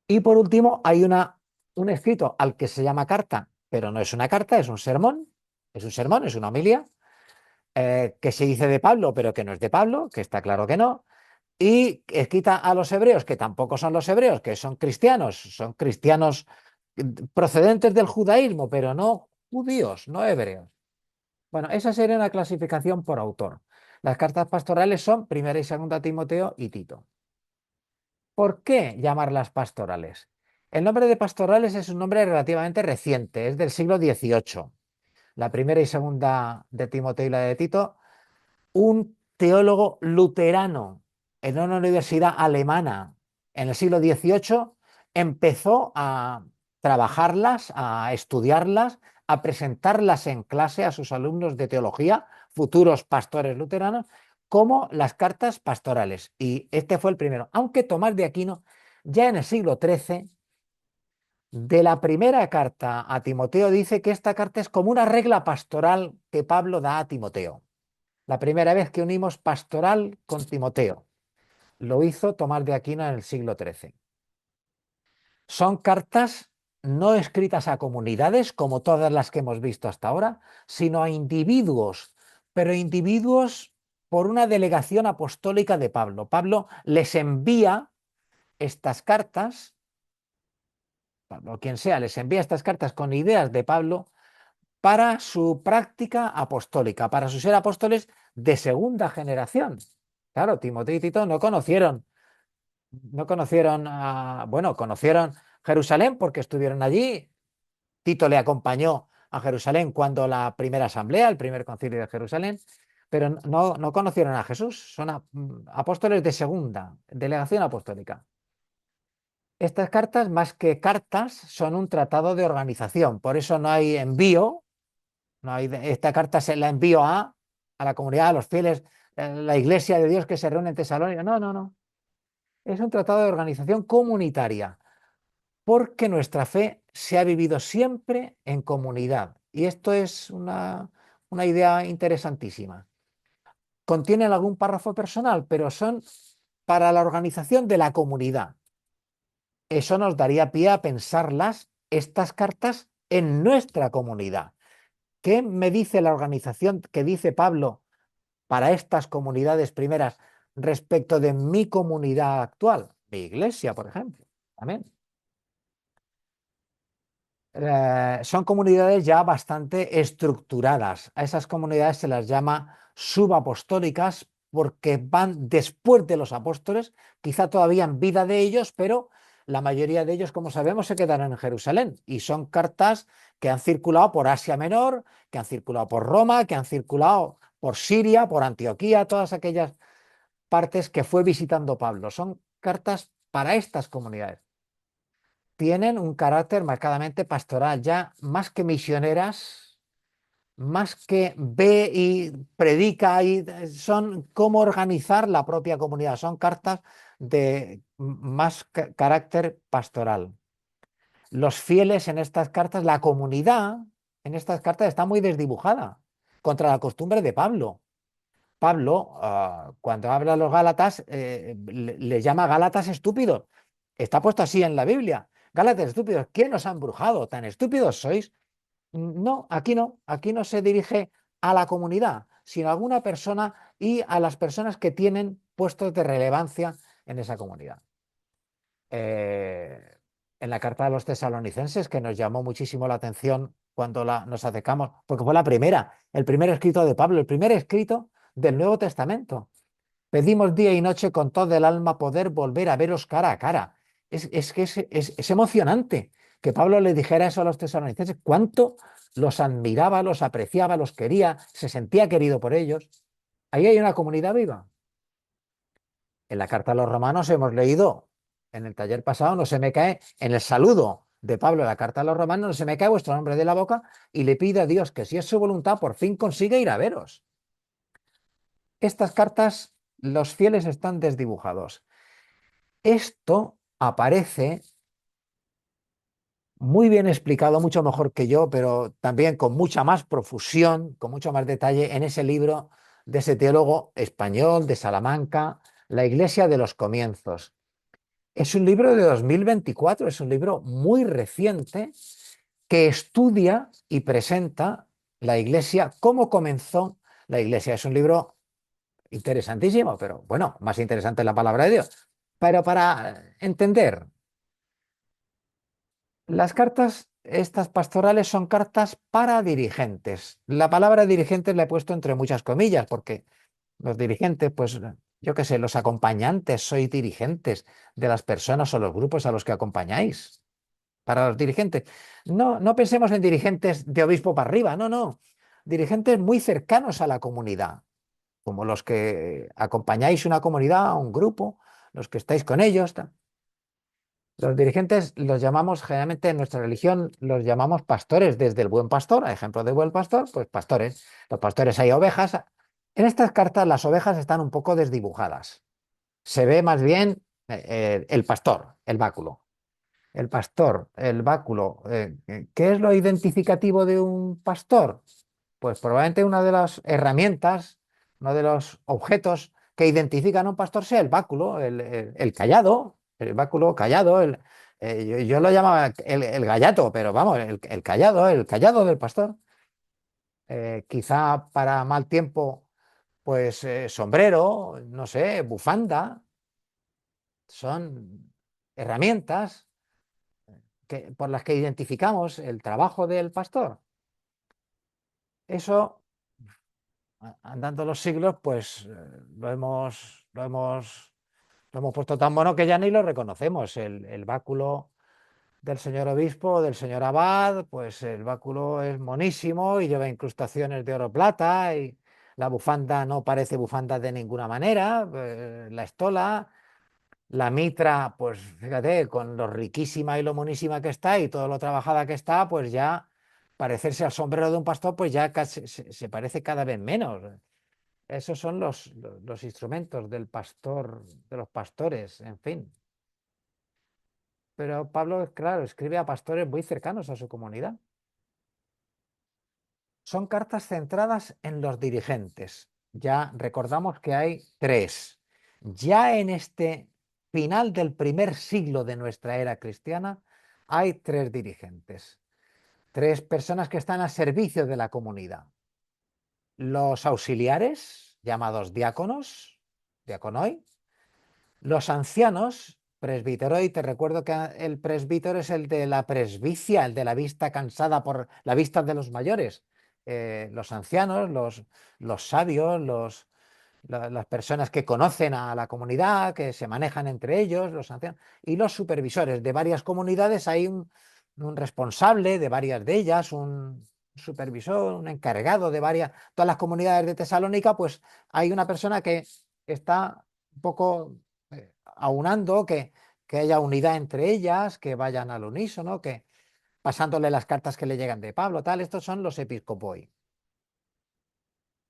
Y por último hay un escrito al que se llama carta, pero no es una carta, es un sermón, es una homilía, que se dice de Pablo, pero que no es de Pablo, que está claro que no, y escrita a los hebreos, que tampoco son los hebreos, que son cristianos procedentes del judaísmo, pero no judíos, no hebreos. Bueno, esa sería una clasificación por autor. Las cartas pastorales son Primera y Segunda Timoteo y Tito. ¿Por qué llamarlas pastorales? El nombre de pastorales es un nombre relativamente reciente, es del siglo XVIII. La Primera y Segunda de Timoteo y la de Tito, un teólogo luterano en una universidad alemana en el siglo XVIII empezó a trabajarlas, a estudiarlas, a presentarlas en clase a sus alumnos de teología, futuros pastores luteranos, como las cartas pastorales. Y este fue el primero. Aunque Tomás de Aquino, ya en el siglo XIII, de la primera carta a Timoteo, dice que esta carta es como una regla pastoral que Pablo da a Timoteo. La primera vez que unimos pastoral con Timoteo. Lo hizo Tomás de Aquino en el siglo XIII. Son cartas no escritas a comunidades, como todas las que hemos visto hasta ahora, sino a individuos, pero individuos por una delegación apostólica de Pablo. Pablo les envía estas cartas, Pablo, quien sea, les envía estas cartas con ideas de Pablo para su práctica apostólica, para sus ser apóstoles de segunda generación. Claro, Timoteo y Tito no conocieron, conocieron Jerusalén porque estuvieron allí. Tito le acompañó a Jerusalén cuando la primera asamblea, el primer concilio de Jerusalén, pero no conocieron a Jesús, son apóstoles de segunda, delegación apostólica. Estas cartas, más que cartas, son un tratado de organización, por eso no hay envío. Esta carta se la envío a la comunidad, a los fieles, la iglesia de Dios que se reúne en Tesalónica. No. Es un tratado de organización comunitaria, porque nuestra fe se ha vivido siempre en comunidad. Y esto es una idea interesantísima. Contienen algún párrafo personal, pero son para la organización de la comunidad. Eso nos daría pie a pensarlas, estas cartas, en nuestra comunidad. ¿Qué me dice la organización que dice Pablo para estas comunidades primeras respecto de mi comunidad actual? Mi iglesia, por ejemplo. Amén. Son comunidades ya bastante estructuradas. A esas comunidades se las llama subapostólicas porque van después de los apóstoles, quizá todavía en vida de ellos, pero la mayoría de ellos, como sabemos, se quedaron en Jerusalén y son cartas que han circulado por Asia Menor, que han circulado por Roma, que han circulado por Siria, por Antioquía, todas aquellas partes que fue visitando Pablo. Son cartas para estas comunidades. Tienen un carácter marcadamente pastoral, ya más que misioneras, más que ve y predica, y son cómo organizar la propia comunidad, son cartas de más carácter pastoral. Los fieles en estas cartas, la comunidad en estas cartas está muy desdibujada contra la costumbre de Pablo. Pablo, cuando habla a los Gálatas, les llama Gálatas estúpidos. Está puesto así en la Biblia. Gálatas estúpidos, ¿quién os ha embrujado? ¿Tan estúpidos sois? No, aquí no se dirige a la comunidad, sino a alguna persona y a las personas que tienen puestos de relevancia en esa comunidad. En la carta de los tesalonicenses, que nos llamó muchísimo la atención cuando nos acercamos, porque fue el primer escrito de Pablo, el primer escrito del Nuevo Testamento. Pedimos día y noche con todo el alma poder volver a veros cara a cara. Es emocionante que Pablo le dijera eso a los tesalonicenses, cuánto los admiraba, los apreciaba, los quería, se sentía querido por ellos. Ahí hay una comunidad viva. En la carta a los romanos hemos leído, en el taller pasado, no se me cae, en el saludo de Pablo a la carta a los romanos, no se me cae vuestro nombre de la boca y le pido a Dios que si es su voluntad por fin consiga ir a veros. Estas cartas, los fieles están desdibujados. Esto aparece muy bien explicado, mucho mejor que yo, pero también con mucha más profusión, con mucho más detalle en ese libro de ese teólogo español de Salamanca, La Iglesia de los Comienzos. Es un libro de 2024, es un libro muy reciente que estudia y presenta la Iglesia, cómo comenzó la Iglesia. Es un libro interesantísimo, pero bueno, más interesante es la palabra de Dios. Pero para entender, las cartas, estas pastorales, son cartas para dirigentes. La palabra dirigentes la he puesto entre muchas comillas, porque los dirigentes, pues yo qué sé, los acompañantes, sois dirigentes de las personas o los grupos a los que acompañáis. Para los dirigentes. No, no pensemos en dirigentes de obispo para arriba, no, no. Dirigentes muy cercanos a la comunidad, como los que acompañáis una comunidad, un grupo, los que estáis con ellos. Los dirigentes los llamamos, generalmente en nuestra religión, los llamamos pastores, desde el buen pastor, a ejemplo de buen pastor, pues pastores. Los pastores hay ovejas. En estas cartas las ovejas están un poco desdibujadas. Se ve más bien el pastor, el báculo. El pastor, el báculo. ¿Qué es lo identificativo de un pastor? Pues probablemente una de las herramientas, uno de los objetos que identifican a un pastor sea el báculo, el cayado, el báculo callado. Yo lo llamaba el gallato, pero vamos, el callado del pastor. Quizá para mal tiempo, pues sombrero, no sé, bufanda, son herramientas por las que identificamos el trabajo del pastor. Eso, andando los siglos, pues lo hemos puesto tan mono que ya ni lo reconocemos. El báculo del señor obispo, del señor abad, pues el báculo es monísimo y lleva incrustaciones de oro plata, y la bufanda no parece bufanda de ninguna manera, la estola. La mitra, pues fíjate, con lo riquísima y lo monísima que está y todo lo trabajada que está, pues ya parecerse al sombrero de un pastor, pues ya casi, se parece cada vez menos. Esos son los instrumentos del pastor, de los pastores, en fin. Pero Pablo, claro, escribe a pastores muy cercanos a su comunidad. Son cartas centradas en los dirigentes. Ya recordamos que hay tres. Ya en este final del primer siglo de nuestra era cristiana hay tres dirigentes, tres personas que están al servicio de la comunidad. Los auxiliares, llamados diáconos, diaconoi, los ancianos, presbiteroi. Te recuerdo que el presbítero es el de la presbicia, el de la vista cansada por la vista de los mayores. Los ancianos, los sabios, las personas que conocen a la comunidad, que se manejan entre ellos, los ancianos, y los supervisores. De varias comunidades hay un responsable de varias de ellas, un supervisor, un encargado de todas las comunidades de Tesalónica, pues hay una persona que está un poco aunando, que haya unidad entre ellas, que vayan al unísono, que pasándole las cartas que le llegan de Pablo, tal. Estos son los episcopoi.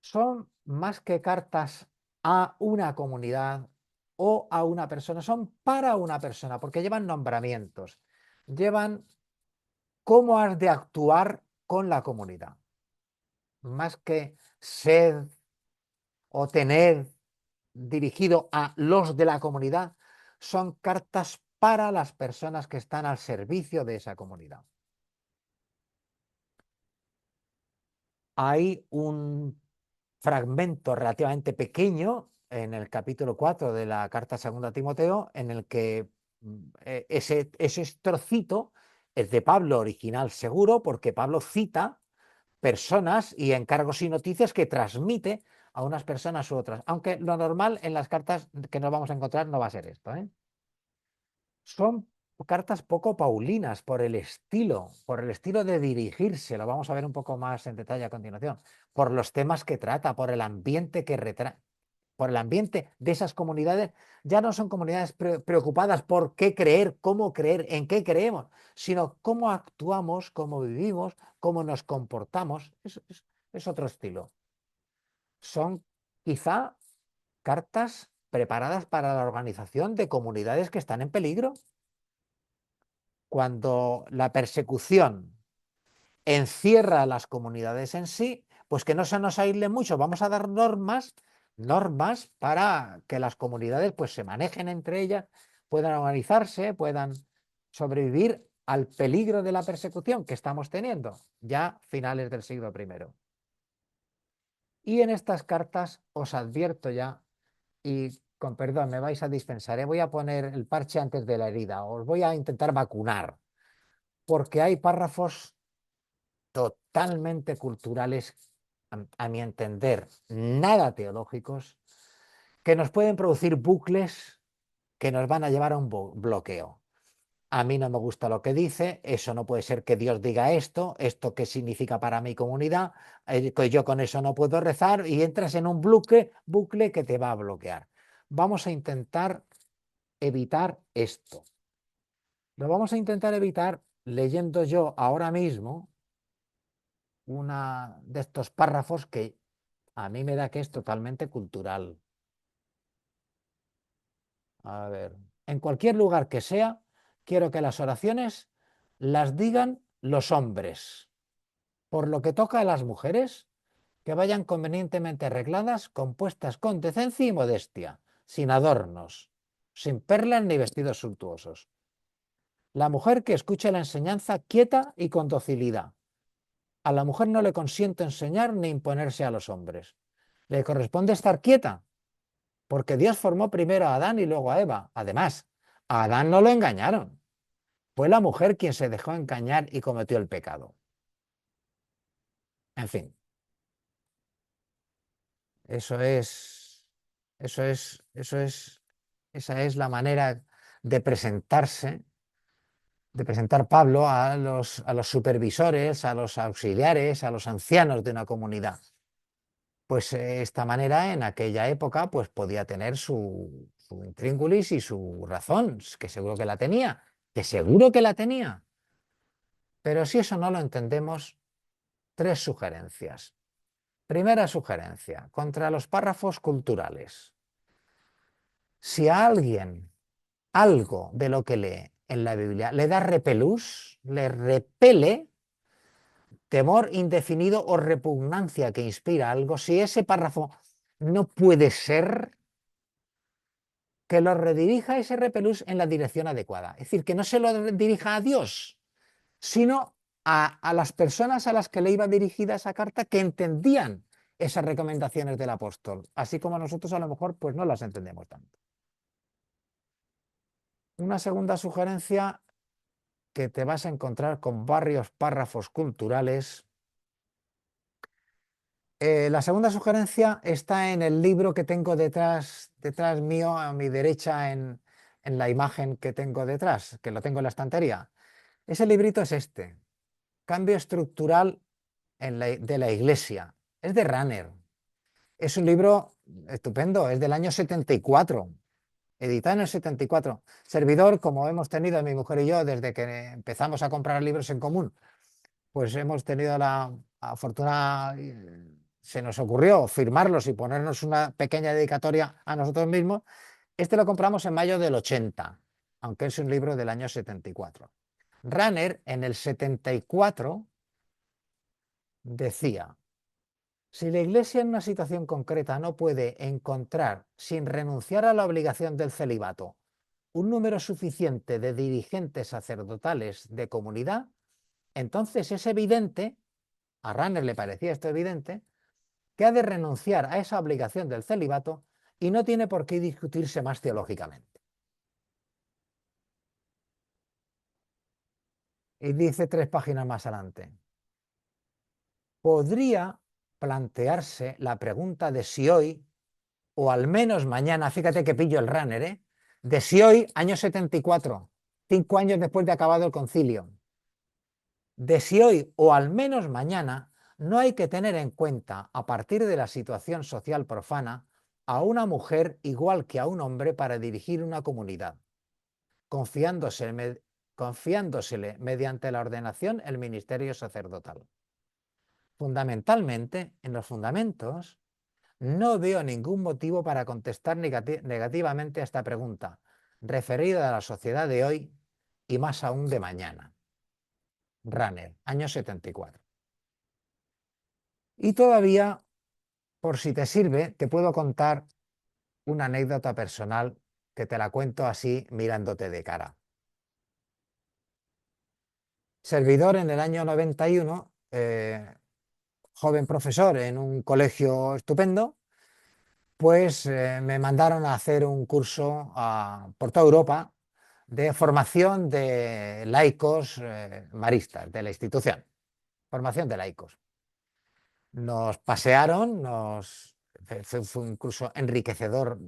Son más que cartas a una comunidad o a una persona, son para una persona, porque llevan nombramientos, llevan cómo has de actuar con la comunidad. Más que ser o tener dirigido a los de la comunidad, son cartas para las personas que están al servicio de esa comunidad. Hay un fragmento relativamente pequeño en el capítulo 4 de la carta segunda a Timoteo, en el que ese trocito es de Pablo original seguro, porque Pablo cita personas y encargos y noticias que transmite a unas personas u otras, aunque lo normal en las cartas que nos vamos a encontrar no va a ser esto, ¿eh? Son cartas poco paulinas por el estilo de dirigirse, lo vamos a ver un poco más en detalle a continuación, por los temas que trata, por el ambiente que retrata, por el ambiente de esas comunidades. Ya no son comunidades preocupadas por qué creer, cómo creer, en qué creemos, sino cómo actuamos, cómo vivimos, cómo nos comportamos. Es otro estilo. Son quizá cartas preparadas para la organización de comunidades que están en peligro. cuando la persecución encierra a las comunidades en sí, pues que no se nos aísle mucho. Vamos a dar normas para que las comunidades pues se manejen entre ellas, puedan organizarse, puedan sobrevivir al peligro de la persecución que estamos teniendo ya finales del siglo I. Y en estas cartas os advierto ya, y con perdón me vais a dispensar, voy a poner el parche antes de la herida, os voy a intentar vacunar, porque hay párrafos totalmente culturales, a mi entender, nada teológicos, que nos pueden producir bucles que nos van a llevar a un bloqueo. A mí no me gusta lo que dice, eso no puede ser que Dios diga esto qué significa para mi comunidad, que yo con eso no puedo rezar, y entras en un bucle que te va a bloquear. Vamos a intentar evitar esto. Lo vamos a intentar evitar leyendo yo ahora mismo una de estos párrafos que a mí me da que es totalmente cultural. A ver, en cualquier lugar que sea, quiero que las oraciones las digan los hombres. Por lo que toca a las mujeres, que vayan convenientemente arregladas, compuestas con decencia y modestia, sin adornos, sin perlas ni vestidos suntuosos. La mujer que escuche la enseñanza quieta y con docilidad. A la mujer no le consiento enseñar ni imponerse a los hombres. Le corresponde estar quieta, porque Dios formó primero a Adán y luego a Eva. Además, a Adán no lo engañaron. Fue la mujer quien se dejó engañar y cometió el pecado. En fin. Esa es la manera de presentar Pablo a los supervisores, a los auxiliares, a los ancianos de una comunidad. Pues esta manera en aquella época pues podía tener su intríngulis y su razón, que seguro que la tenía, Pero si eso no lo entendemos, 3 sugerencias. Primera sugerencia, contra los párrafos culturales. Si a alguien algo de lo que lee en la Biblia le da repelús, le repele, temor indefinido o repugnancia que inspira algo, si ese párrafo no puede ser, que lo redirija ese repelús en la dirección adecuada. Es decir, que no se lo dirija a Dios, sino a las personas a las que le iba dirigida esa carta, que entendían esas recomendaciones del apóstol, así como nosotros a lo mejor pues no las entendemos tanto. Una segunda sugerencia, que te vas a encontrar con varios párrafos culturales. La segunda sugerencia está en el libro que tengo detrás mío, a mi derecha, en la imagen que tengo detrás, que lo tengo en la estantería. Ese librito es este, Cambio estructural de la Iglesia. Es de Ranner. Es un libro estupendo, es del año 74. Editado en el 74. Servidor, como hemos tenido mi mujer y yo desde que empezamos a comprar libros en común, pues hemos tenido la fortuna, se nos ocurrió firmarlos y ponernos una pequeña dedicatoria a nosotros mismos. Este lo compramos en mayo del 80, aunque es un libro del año 74. Ranner en el 74 decía: si la Iglesia en una situación concreta no puede encontrar, sin renunciar a la obligación del celibato, un número suficiente de dirigentes sacerdotales de comunidad, entonces es evidente, a Ranner le parecía esto evidente, que ha de renunciar a esa obligación del celibato y no tiene por qué discutirse más teológicamente. Y dice 3 páginas más adelante: podría plantearse la pregunta de si hoy, o al menos mañana, fíjate que pillo el Ranner, de si hoy, año 74, 5 años después de acabado el concilio, de si hoy o al menos mañana no hay que tener en cuenta, a partir de la situación social profana, a una mujer igual que a un hombre para dirigir una comunidad, confiándosele mediante la ordenación el ministerio sacerdotal. Fundamentalmente, en los fundamentos, no veo ningún motivo para contestar negativamente a esta pregunta, referida a la sociedad de hoy, y más aún de mañana. Runner, año 74. Y todavía, por si te sirve, te puedo contar una anécdota personal que te la cuento así mirándote de cara. Servidor en el año 91, joven profesor en un colegio estupendo, pues me mandaron a hacer un curso por toda Europa de formación de laicos maristas de la institución, formación de laicos. Nos pasearon, fue un curso enriquecedor,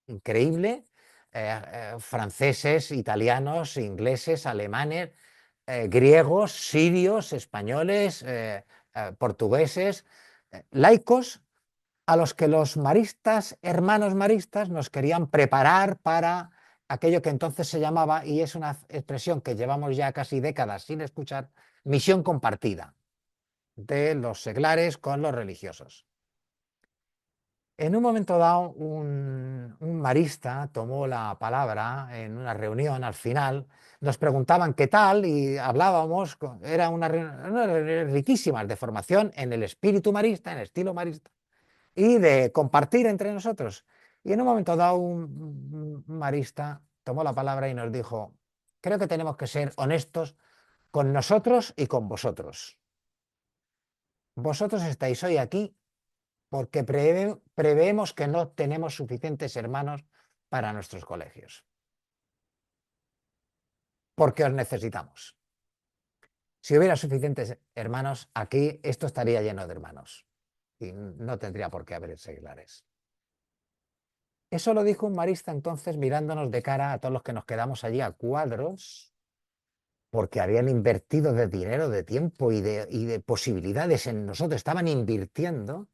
increíble, franceses, italianos, ingleses, alemanes, griegos, sirios, españoles, portugueses, laicos, a los que los maristas, hermanos maristas, nos querían preparar para aquello que entonces se llamaba, y es una expresión que llevamos ya casi décadas sin escuchar, misión compartida de los seglares con los religiosos. En un momento dado, un marista tomó la palabra en una reunión al final, nos preguntaban qué tal y hablábamos, era una reunión riquísimas de formación en el espíritu marista, en el estilo marista, y de compartir entre nosotros. Y en un momento dado un marista tomó la palabra y nos dijo: creo que tenemos que ser honestos con nosotros y con vosotros. Vosotros estáis hoy aquí porque preveemos que no tenemos suficientes hermanos para nuestros colegios. Porque os necesitamos. Si hubiera suficientes hermanos, aquí esto estaría lleno de hermanos. Y no tendría por qué haber seglares. Eso lo dijo un marista entonces mirándonos de cara a todos los que nos quedamos allí a cuadros, porque habían invertido de dinero, de tiempo y de posibilidades en nosotros, estaban invirtiendo.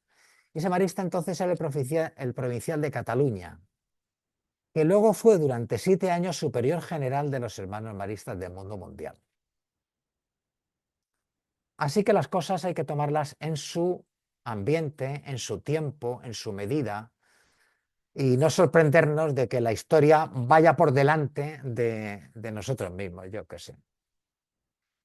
Y ese marista entonces era el provincial de Cataluña, que luego fue durante 7 años superior general de los hermanos maristas del mundo mundial. Así que las cosas hay que tomarlas en su ambiente, en su tiempo, en su medida, y no sorprendernos de que la historia vaya por delante de nosotros mismos, yo qué sé.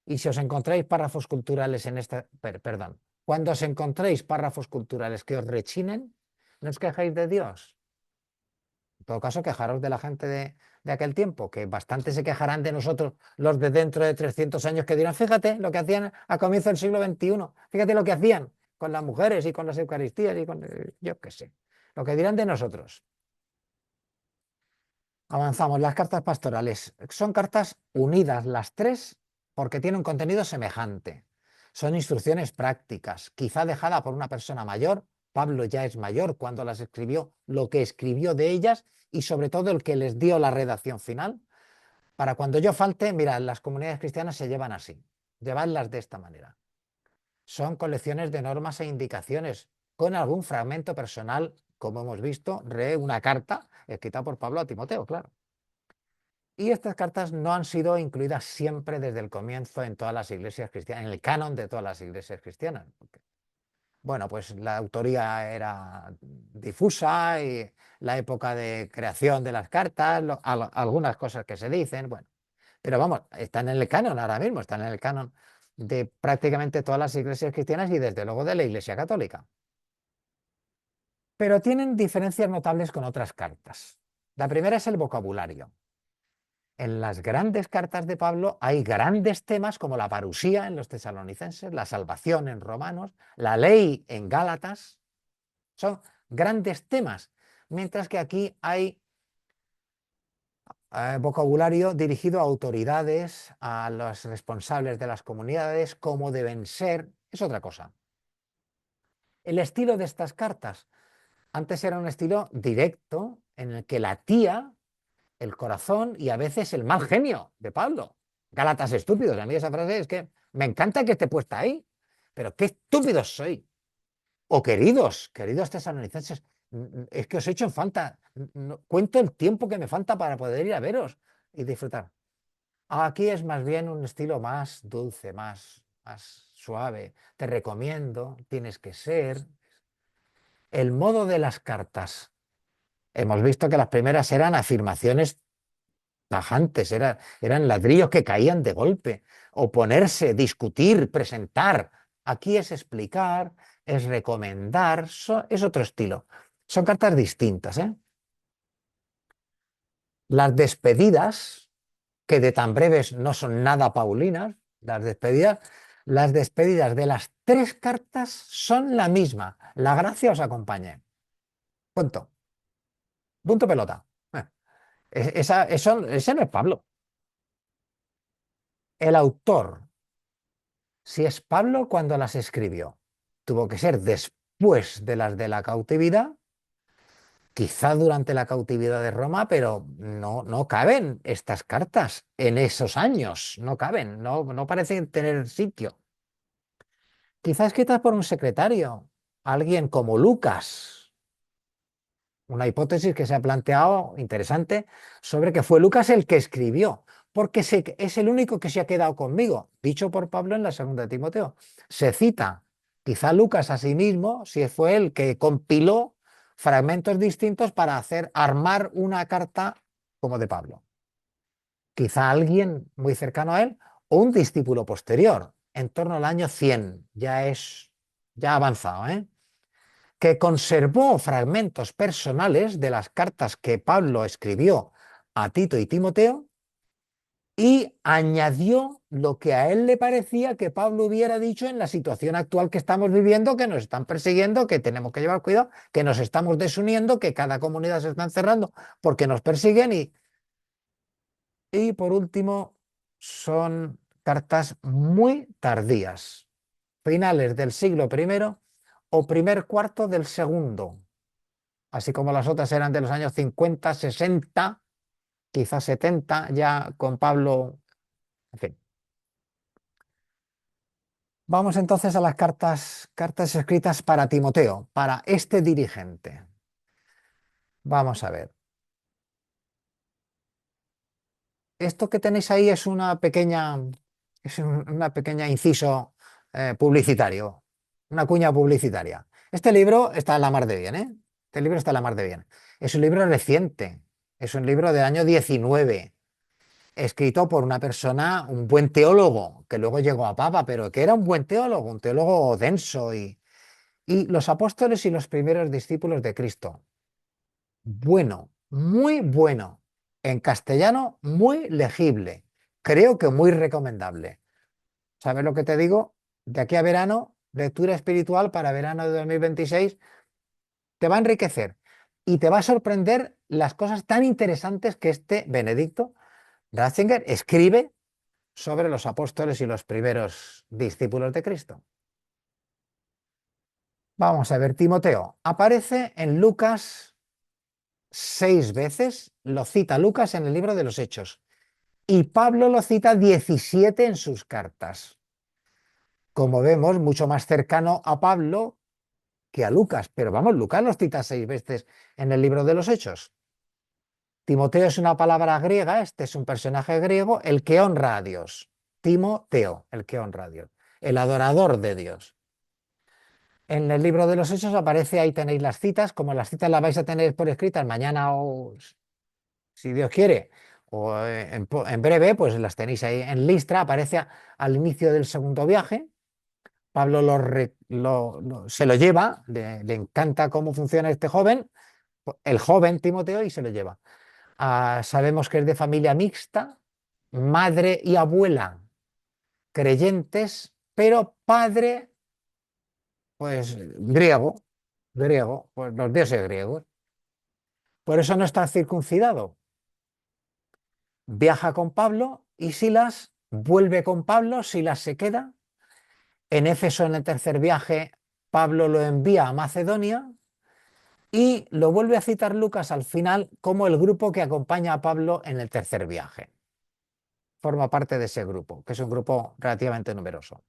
Y si os encontráis párrafos culturales en esta... Perdón. Cuando os encontréis párrafos culturales que os rechinen, no os quejéis de Dios. En todo caso, quejaros de la gente de aquel tiempo, que bastante se quejarán de nosotros los de dentro de 300 años, que dirán: fíjate lo que hacían a comienzo del siglo XXI, fíjate lo que hacían con las mujeres y con las Eucaristías y con... yo qué sé, lo que dirán de nosotros. Avanzamos. Las cartas pastorales son cartas unidas las tres porque tienen un contenido semejante. Son instrucciones prácticas, quizá dejada por una persona mayor. Pablo ya es mayor cuando las escribió, lo que escribió de ellas y sobre todo el que les dio la redacción final. Para cuando yo falte, mira, las comunidades cristianas se llevan así, llevadlas de esta manera. Son colecciones de normas e indicaciones con algún fragmento personal, como hemos visto, una carta escrita por Pablo a Timoteo, claro. Y estas cartas no han sido incluidas siempre desde el comienzo en todas las iglesias cristianas, en el canon de todas las iglesias cristianas. Bueno, pues la autoría era difusa y la época de creación de las cartas, algunas cosas que se dicen, bueno. Pero vamos, están en el canon ahora mismo, están en el canon de prácticamente todas las iglesias cristianas y desde luego de la Iglesia Católica. Pero tienen diferencias notables con otras cartas. La primera es el vocabulario. En las grandes cartas de Pablo hay grandes temas como la parusía en los tesalonicenses, la salvación en Romanos, la ley en Gálatas. Son grandes temas, mientras que aquí hay vocabulario dirigido a autoridades, a los responsables de las comunidades, cómo deben ser, es otra cosa. El estilo de estas cartas antes era un estilo directo en el que latía el corazón y a veces el mal genio de Pablo. Gálatas estúpidos. A mí esa frase es que me encanta que esté puesta ahí, pero qué estúpidos soy. O queridos tesalonicenses, es que os he hecho en falta. Cuento el tiempo que me falta para poder ir a veros y disfrutar. Aquí es más bien un estilo más dulce, más suave. Te recomiendo, tienes que ser. El modo de las cartas. Hemos visto que las primeras eran afirmaciones tajantes, eran ladrillos que caían de golpe. Oponerse, discutir, presentar. Aquí es explicar, es recomendar, es otro estilo. Son cartas distintas, ¿eh? Las despedidas, que de tan breves no son nada paulinas, las despedidas de las 3 cartas son la misma. La gracia os acompañe. Punto. Punto pelota. Ese no es Pablo. El autor, si es Pablo cuando las escribió, tuvo que ser después de las de la cautividad, quizá durante la cautividad de Roma, pero no caben estas cartas en esos años, no caben, no parecen tener sitio. Quizá escritas por un secretario, alguien como Lucas. Una hipótesis que se ha planteado interesante sobre que fue Lucas el que escribió, porque es el único que se ha quedado conmigo, dicho por Pablo en la segunda de Timoteo. Se cita quizá Lucas a sí mismo, si fue él que compiló fragmentos distintos para armar una carta como de Pablo. Quizá alguien muy cercano a él o un discípulo posterior, en torno al año 100, ya avanzado, que conservó fragmentos personales de las cartas que Pablo escribió a Tito y Timoteo y añadió lo que a él le parecía que Pablo hubiera dicho en la situación actual que estamos viviendo, que nos están persiguiendo, que tenemos que llevar cuidado, que nos estamos desuniendo, que cada comunidad se está encerrando porque nos persiguen y por último son cartas muy tardías, finales del siglo I o primer cuarto del segundo, así como las otras eran de los años 50, 60, quizás 70, ya con Pablo, en fin. Vamos entonces a las cartas escritas para Timoteo, para este dirigente. Vamos a ver. Esto que tenéis ahí es una pequeña inciso publicitario, una cuña publicitaria. Este libro está a la mar de bien, ¿eh? Este libro está a la mar de bien. Es un libro reciente, es un libro del año 19, escrito por una persona, un buen teólogo, que luego llegó a papa, pero que era un buen teólogo, un teólogo denso y los apóstoles y los primeros discípulos de Cristo. Bueno, muy bueno. En castellano, muy legible. Creo que muy recomendable. ¿Sabes lo que te digo? De aquí a verano, lectura espiritual para verano de 2026, te va a enriquecer y te va a sorprender las cosas tan interesantes que este Benedicto Ratzinger escribe sobre los apóstoles y los primeros discípulos de Cristo. Vamos a ver, Timoteo aparece en Lucas 6 veces, lo cita Lucas en el libro de los Hechos y Pablo lo cita 17 en sus cartas. Como vemos, mucho más cercano a Pablo que a Lucas, pero vamos, Lucas los cita 6 veces en el libro de los Hechos. Timoteo es una palabra griega, este es un personaje griego, el que honra a Dios. Timoteo, el que honra a Dios, el adorador de Dios. En el libro de los Hechos aparece, ahí tenéis las citas, como las citas las vais a tener por escritas mañana o, si Dios quiere, o en breve, pues las tenéis ahí en Listra, aparece al inicio del segundo viaje. Pablo se lo lleva, le encanta cómo funciona este joven, el joven Timoteo, y se lo lleva. Sabemos que es de familia mixta, madre y abuela creyentes, pero padre, pues griego, pues los dioses griegos. Por eso no está circuncidado. Viaja con Pablo y Silas, vuelve con Pablo, Silas se queda. En Éfeso, en el tercer viaje, Pablo lo envía a Macedonia y lo vuelve a citar Lucas al final como el grupo que acompaña a Pablo en el tercer viaje. Forma parte de ese grupo, que es un grupo relativamente numeroso.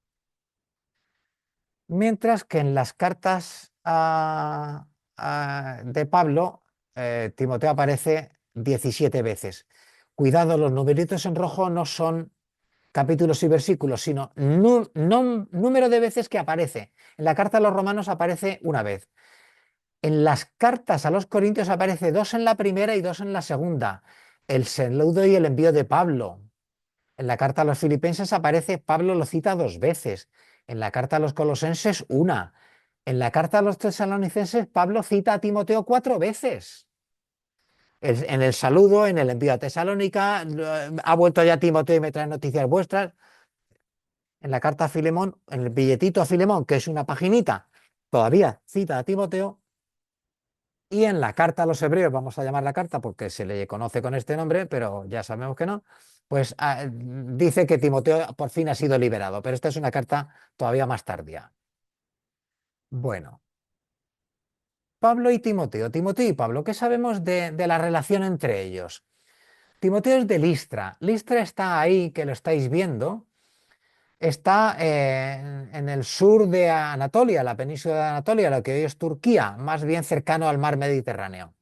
Mientras que en las cartas de Pablo, Timoteo aparece 17 veces. Cuidado, los numeritos en rojo no son capítulos y versículos, sino número de veces que aparece. En la carta a los romanos aparece una vez. En las cartas a los corintios aparece 2 en la primera y 2 en la segunda. el saludo y el envío de Pablo. En la carta a los filipenses aparece, Pablo lo cita 2 veces. En la carta a los colosenses, una. En la carta a los tesalonicenses, Pablo cita a Timoteo 4 veces. En el saludo, en el envío a Tesalónica, ha vuelto ya Timoteo y me trae noticias vuestras. En la carta a Filemón, en el billetito a Filemón, que es una paginita, todavía cita a Timoteo. Y en la carta a los hebreos, vamos a llamar la carta porque se le conoce con este nombre, pero ya sabemos que no, pues dice que Timoteo por fin ha sido liberado, pero esta es una carta todavía más tardía. Bueno, Pablo y Timoteo, Timoteo y Pablo, ¿qué sabemos de la relación entre ellos? Timoteo es de Listra. Listra está ahí, que lo estáis viendo. Está en el sur de Anatolia, la península de Anatolia, lo que hoy es Turquía, más bien cercano al mar Mediterráneo.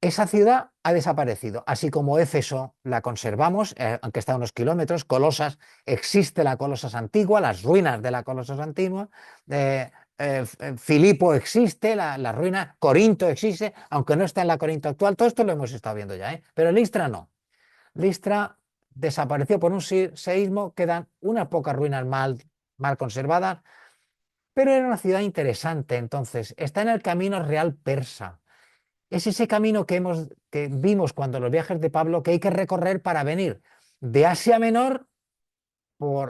Esa ciudad ha desaparecido, así como Éfeso la conservamos, aunque está a unos kilómetros. Colosas, existe la Colosas antigua, las ruinas de la Colosas antigua. Filipo existe, la ruina. Corinto existe, aunque no está en la Corinto actual. Todo esto lo hemos estado viendo ya, pero Listra no. Listra desapareció por un seísmo, quedan unas pocas ruinas mal conservadas, pero era una ciudad interesante. Entonces, está en el camino real persa. Es ese camino que vimos cuando los viajes de Pablo, que hay que recorrer para venir de Asia Menor,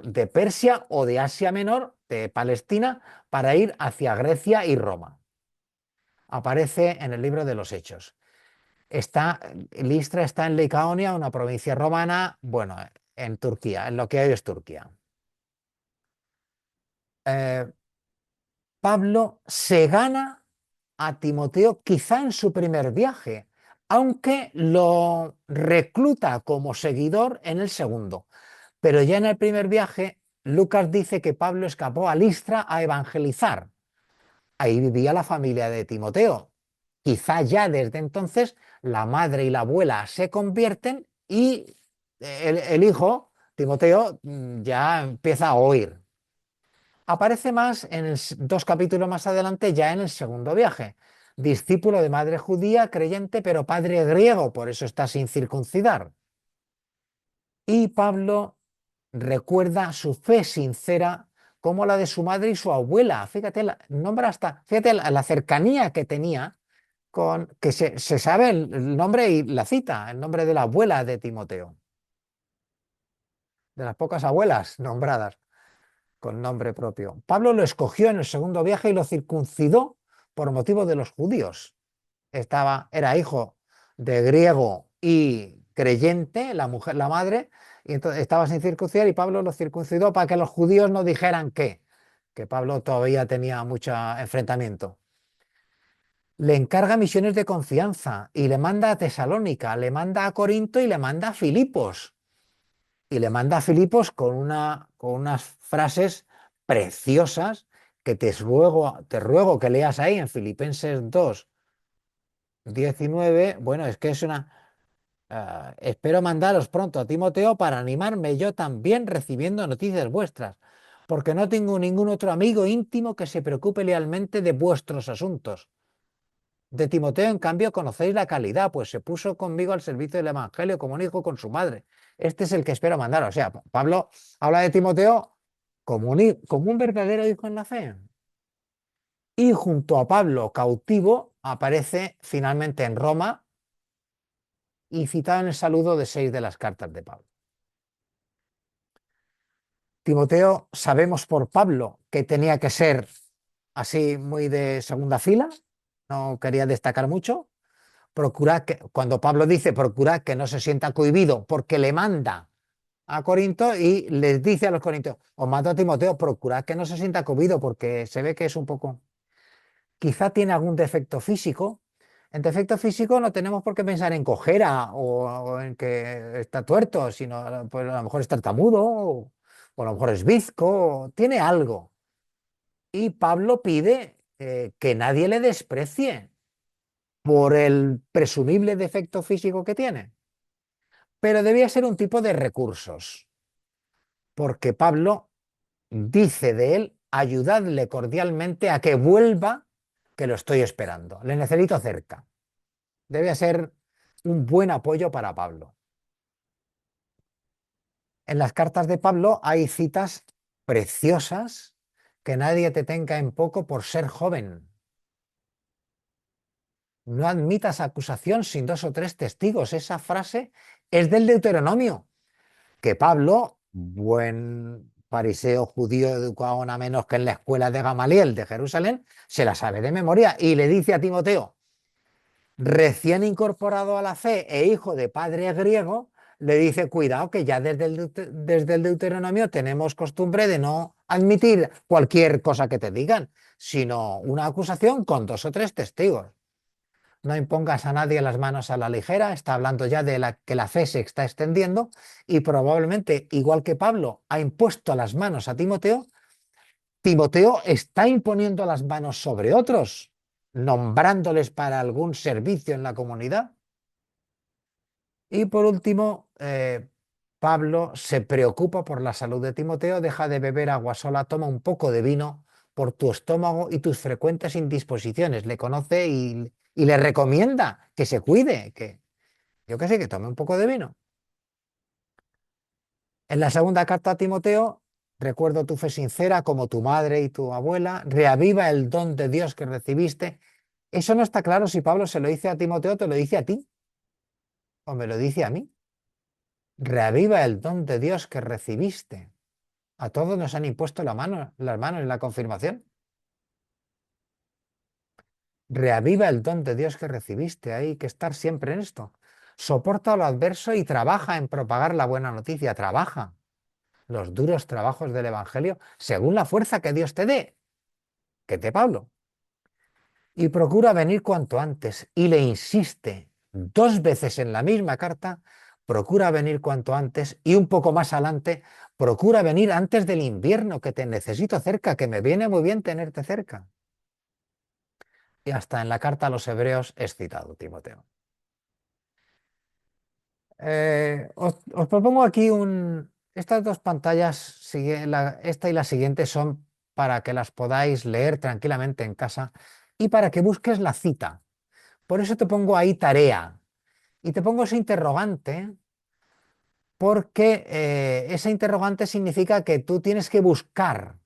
de Persia, o de Asia Menor, de Palestina, para ir hacia Grecia y Roma. Aparece en el libro de los Hechos. Listra está en Licaonia, una provincia romana, bueno, en Turquía, en lo que hoy es Turquía. Pablo se gana a Timoteo quizá en su primer viaje, aunque lo recluta como seguidor en el segundo. Pero ya en el primer viaje, Lucas dice que Pablo escapó a Listra a evangelizar. Ahí vivía la familia de Timoteo. Quizá ya desde entonces la madre y la abuela se convierten y el hijo, Timoteo, ya empieza a oír. Aparece más en 2 capítulos más adelante, ya en el segundo viaje. Discípulo de madre judía, creyente, pero padre griego, por eso está sin circuncidar. Y Pablo recuerda su fe sincera como la de su madre y su abuela. Fíjate, fíjate la cercanía que tenía que se sabe el nombre y la cita, el nombre de la abuela de Timoteo. De las pocas abuelas nombradas con nombre propio. Pablo lo escogió en el segundo viaje y lo circuncidó por motivo de los judíos. Era hijo de griego y creyente, la madre, y entonces estaba sin circuncidar, y Pablo lo circuncidó para que los judíos no dijeran que Pablo todavía tenía mucho enfrentamiento. Le encarga misiones de confianza y le manda a Tesalónica, le manda a Corinto y le manda a Filipos. Y le manda a Filipos con unas frases preciosas que te ruego que leas ahí en Filipenses 2, 19. Bueno, es que es espero mandaros pronto a Timoteo para animarme yo también recibiendo noticias vuestras, porque no tengo ningún otro amigo íntimo que se preocupe lealmente de vuestros asuntos. De Timoteo, en cambio, conocéis la calidad, pues se puso conmigo al servicio del Evangelio como un hijo con su madre. Este es el que espero mandar. O sea, Pablo habla de Timoteo como un verdadero hijo en la fe. Y junto a Pablo cautivo aparece finalmente en Roma y citado en el saludo de 6 de las cartas de Pablo. Timoteo, sabemos por Pablo que tenía que ser así muy de segunda fila, no quería destacar mucho. Cuando Pablo dice procurad que no se sienta cohibido porque le manda a Corinto y les dice a los corintios, os mando a Timoteo, procurad que no se sienta cohibido porque se ve que es un poco, quizá tiene algún defecto físico. En defecto físico no tenemos por qué pensar en cojera o en que está tuerto, sino pues a lo mejor es tartamudo o a lo mejor es bizco, tiene algo. Y Pablo pide que nadie le desprecie por el presumible defecto físico que tiene. Pero debía ser un tipo de recursos, porque Pablo dice de él, ayudadle cordialmente a que vuelva, que lo estoy esperando, le necesito cerca. Debía ser un buen apoyo para Pablo. En las cartas de Pablo hay citas preciosas: que nadie te tenga en poco por ser joven. No admitas acusación sin 2 o 3 testigos. Esa frase es del Deuteronomio, que Pablo, buen fariseo judío educado nada menos que en la escuela de Gamaliel de Jerusalén, se la sabe de memoria y le dice a Timoteo, recién incorporado a la fe e hijo de padre griego, le dice, cuidado que ya desde el Deuteronomio tenemos costumbre de no admitir cualquier cosa que te digan, sino una acusación con 2 o 3 testigos. No impongas a nadie las manos a la ligera. Está hablando ya de que la fe se está extendiendo y probablemente, igual que Pablo ha impuesto las manos a Timoteo, Timoteo está imponiendo las manos sobre otros, nombrándoles para algún servicio en la comunidad. Y por último, Pablo se preocupa por la salud de Timoteo, deja de beber agua sola, toma un poco de vino por tu estómago y tus frecuentes indisposiciones. Le conoce y le recomienda que se cuide, que yo qué sé, que tome un poco de vino. En la segunda carta a Timoteo, recuerdo tu fe sincera como tu madre y tu abuela, reaviva el don de Dios que recibiste. Eso no está claro si Pablo se lo dice a Timoteo, te lo dice a ti o me lo dice a mí. Reaviva el don de Dios que recibiste. A todos nos han impuesto las manos en la confirmación. Reaviva el don de Dios que recibiste. Hay que estar siempre en esto. Soporta lo adverso y trabaja en propagar la buena noticia. Trabaja los duros trabajos del Evangelio según la fuerza que Dios te dé, que te Pablo. Y procura venir cuanto antes. Y le insiste 2 veces en la misma carta, procura venir cuanto antes y un poco más adelante, procura venir antes del invierno, que te necesito cerca, que me viene muy bien tenerte cerca. Y hasta en la carta a los hebreos es citado Timoteo. Os propongo aquí estas 2 pantallas, esta y la siguiente, son para que las podáis leer tranquilamente en casa y para que busques la cita. Por eso te pongo ahí tarea y te pongo ese interrogante, porque ese interrogante significa que tú tienes que buscar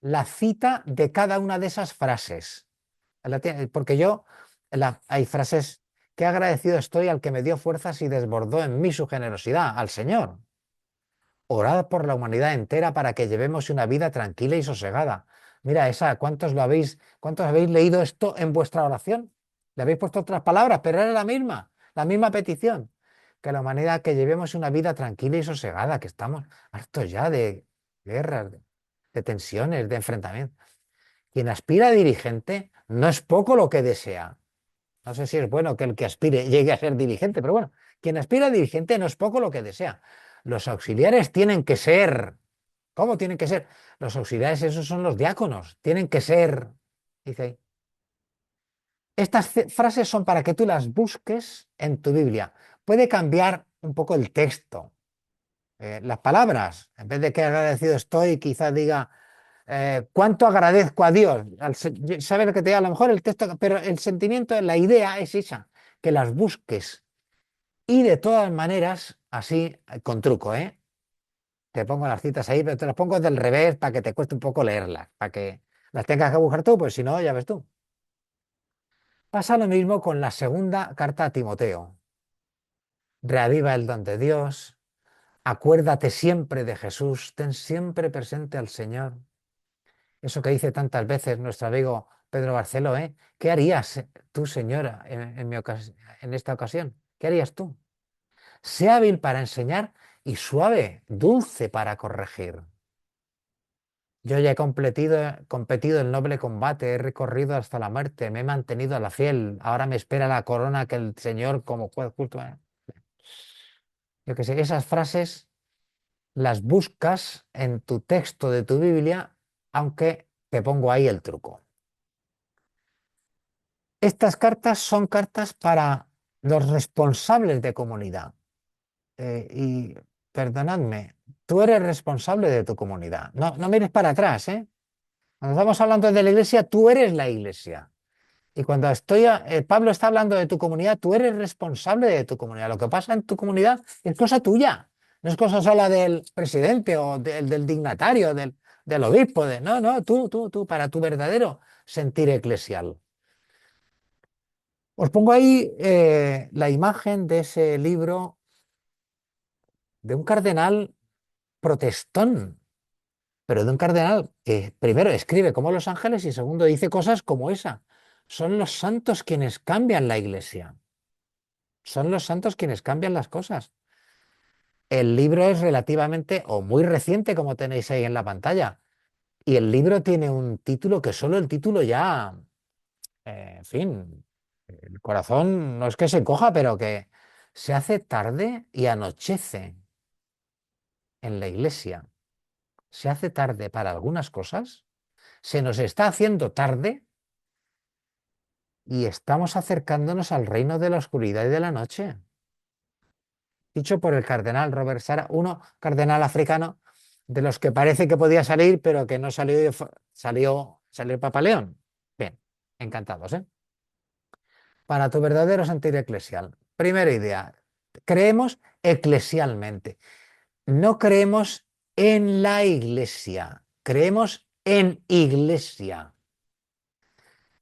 la cita de cada una de esas frases. Porque hay frases: qué agradecido estoy al que me dio fuerzas y desbordó en mí su generosidad, al Señor. Orad por la humanidad entera para que llevemos una vida tranquila y sosegada. Mira, ¿cuántos habéis leído esto en vuestra oración? Le habéis puesto otras palabras, pero era la misma petición. Que la humanidad, que llevemos una vida tranquila y sosegada, que estamos hartos ya de guerras, de tensiones, de enfrentamientos. Quien aspira a dirigente, no es poco lo que desea. No sé si es bueno que el que aspire llegue a ser dirigente, pero bueno, quien aspira a dirigente no es poco lo que desea. Los auxiliares tienen que ser. ¿Cómo tienen que ser? Los auxiliares, esos son los diáconos. Tienen que ser. Dice ahí. Estas frases son para que tú las busques en tu Biblia. Puede cambiar un poco el texto. Las palabras, en vez de que agradecido estoy, quizá diga cuánto agradezco a Dios. ¿Sabes lo que te digo? A lo mejor el texto, pero el sentimiento, la idea es esa, que las busques. Y de todas maneras, así, con truco, te pongo las citas ahí, pero te las pongo del revés para que te cueste un poco leerlas, para que las tengas que buscar tú, pues si no, ya ves tú. Pasa lo mismo con la segunda carta a Timoteo. Reaviva el don de Dios, acuérdate siempre de Jesús, ten siempre presente al Señor. Eso que dice tantas veces nuestro amigo Pedro Barceló, ¿qué harías tú, señora, en esta ocasión? ¿Qué harías tú? Sé hábil para enseñar y suave, dulce para corregir. Yo ya he competido el noble combate, he recorrido hasta la muerte, me he mantenido a la fiel, ahora me espera la corona que el Señor como juez justo. Yo qué sé, esas frases las buscas en tu texto de tu Biblia, aunque te pongo ahí el truco. Estas cartas son cartas para los responsables de comunidad. Y perdonadme, tú eres responsable de tu comunidad. No mires para atrás, Cuando estamos hablando de la iglesia, tú eres la iglesia. Y cuando Pablo está hablando de tu comunidad, tú eres responsable de tu comunidad. Lo que pasa en tu comunidad es cosa tuya. No es cosa sola del presidente o del dignatario, del obispo. No, tú, para tu verdadero sentir eclesial. Os pongo ahí la imagen de ese libro de un cardenal protestón, pero de un cardenal que primero escribe como los ángeles y segundo dice cosas como esa. Son los santos quienes cambian la iglesia. Son los santos quienes cambian las cosas. El libro es relativamente o muy reciente, como tenéis ahí en la pantalla. Y el libro tiene un título que solo el título ya, en fin, el corazón no es que se encoja, pero que se hace tarde y anochece en la iglesia. Se hace tarde para algunas cosas, se nos está haciendo tarde y estamos acercándonos al reino de la oscuridad y de la noche. Dicho por el cardenal Robert Sarah, uno cardenal africano de los que parece que podía salir, pero que no salió el Papa León. Bien, encantados, ¿eh? Para tu verdadero sentir eclesial. Primera idea, creemos eclesialmente. No creemos en la iglesia, creemos en iglesia.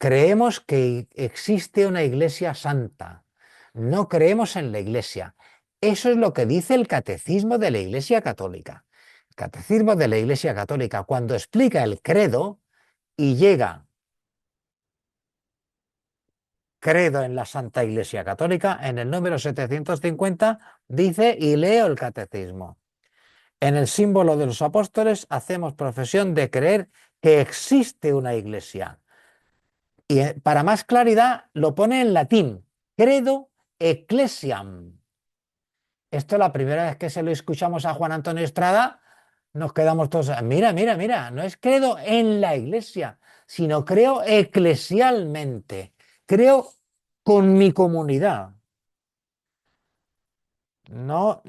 Creemos que existe una iglesia santa. No creemos en la iglesia. Eso es lo que dice el catecismo de la Iglesia Católica. El catecismo de la Iglesia Católica, cuando explica el credo y llega credo en la Santa Iglesia Católica, en el número 750 dice, y leo el catecismo: en el símbolo de los apóstoles hacemos profesión de creer que existe una iglesia. Y para más claridad lo pone en latín, credo ecclesiam. Esto la primera vez que se lo escuchamos a Juan Antonio Estrada, nos quedamos todos, mira, no es credo en la iglesia, sino creo eclesialmente, creo con mi comunidad. No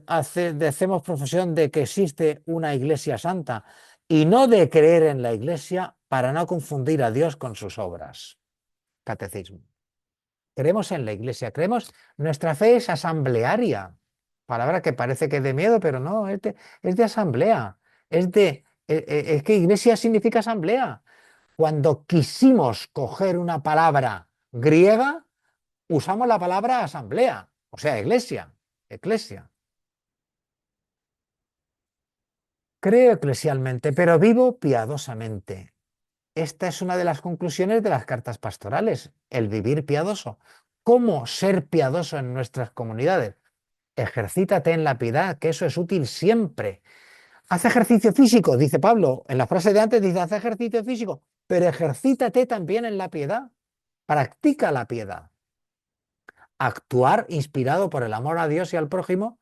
hacemos profesión de que existe una iglesia santa y no de creer en la iglesia para no confundir a Dios con sus obras. Catecismo. Creemos en la iglesia, nuestra fe es asamblearia, palabra que parece que es de miedo, pero no, es de asamblea, es que iglesia significa asamblea. Cuando quisimos coger una palabra griega, usamos la palabra asamblea, o sea, iglesia. Creo eclesialmente, pero vivo piadosamente. Esta es una de las conclusiones de las cartas pastorales, el vivir piadoso. ¿Cómo ser piadoso en nuestras comunidades? Ejercítate en la piedad, que eso es útil siempre. Haz ejercicio físico, dice Pablo. En la frase de antes dice, haz ejercicio físico, pero ejercítate también en la piedad. Practica la piedad. Actuar inspirado por el amor a Dios y al prójimo,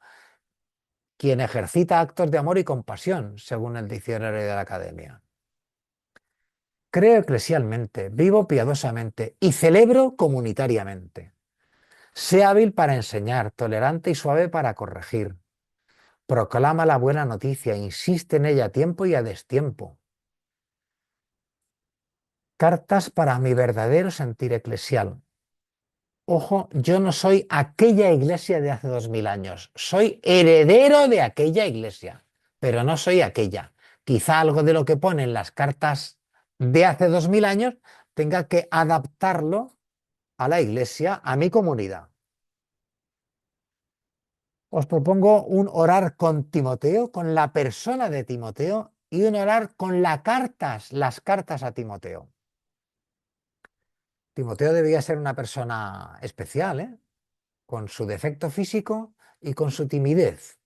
quien ejercita actos de amor y compasión, según el diccionario de la Academia. Creo eclesialmente, vivo piadosamente y celebro comunitariamente. Sé hábil para enseñar, tolerante y suave para corregir. Proclama la buena noticia, insiste en ella a tiempo y a destiempo. Cartas para mi verdadero sentir eclesial. Ojo, yo no soy aquella iglesia de hace 2000 años, soy heredero de aquella iglesia, pero no soy aquella. Quizá algo de lo que ponen las cartas de hace 2000 años tenga que adaptarlo a la iglesia, a mi comunidad. Os propongo un orar con Timoteo, con la persona de Timoteo, y un orar con las cartas a Timoteo. Timoteo debía ser una persona especial, con su defecto físico y con su timidez.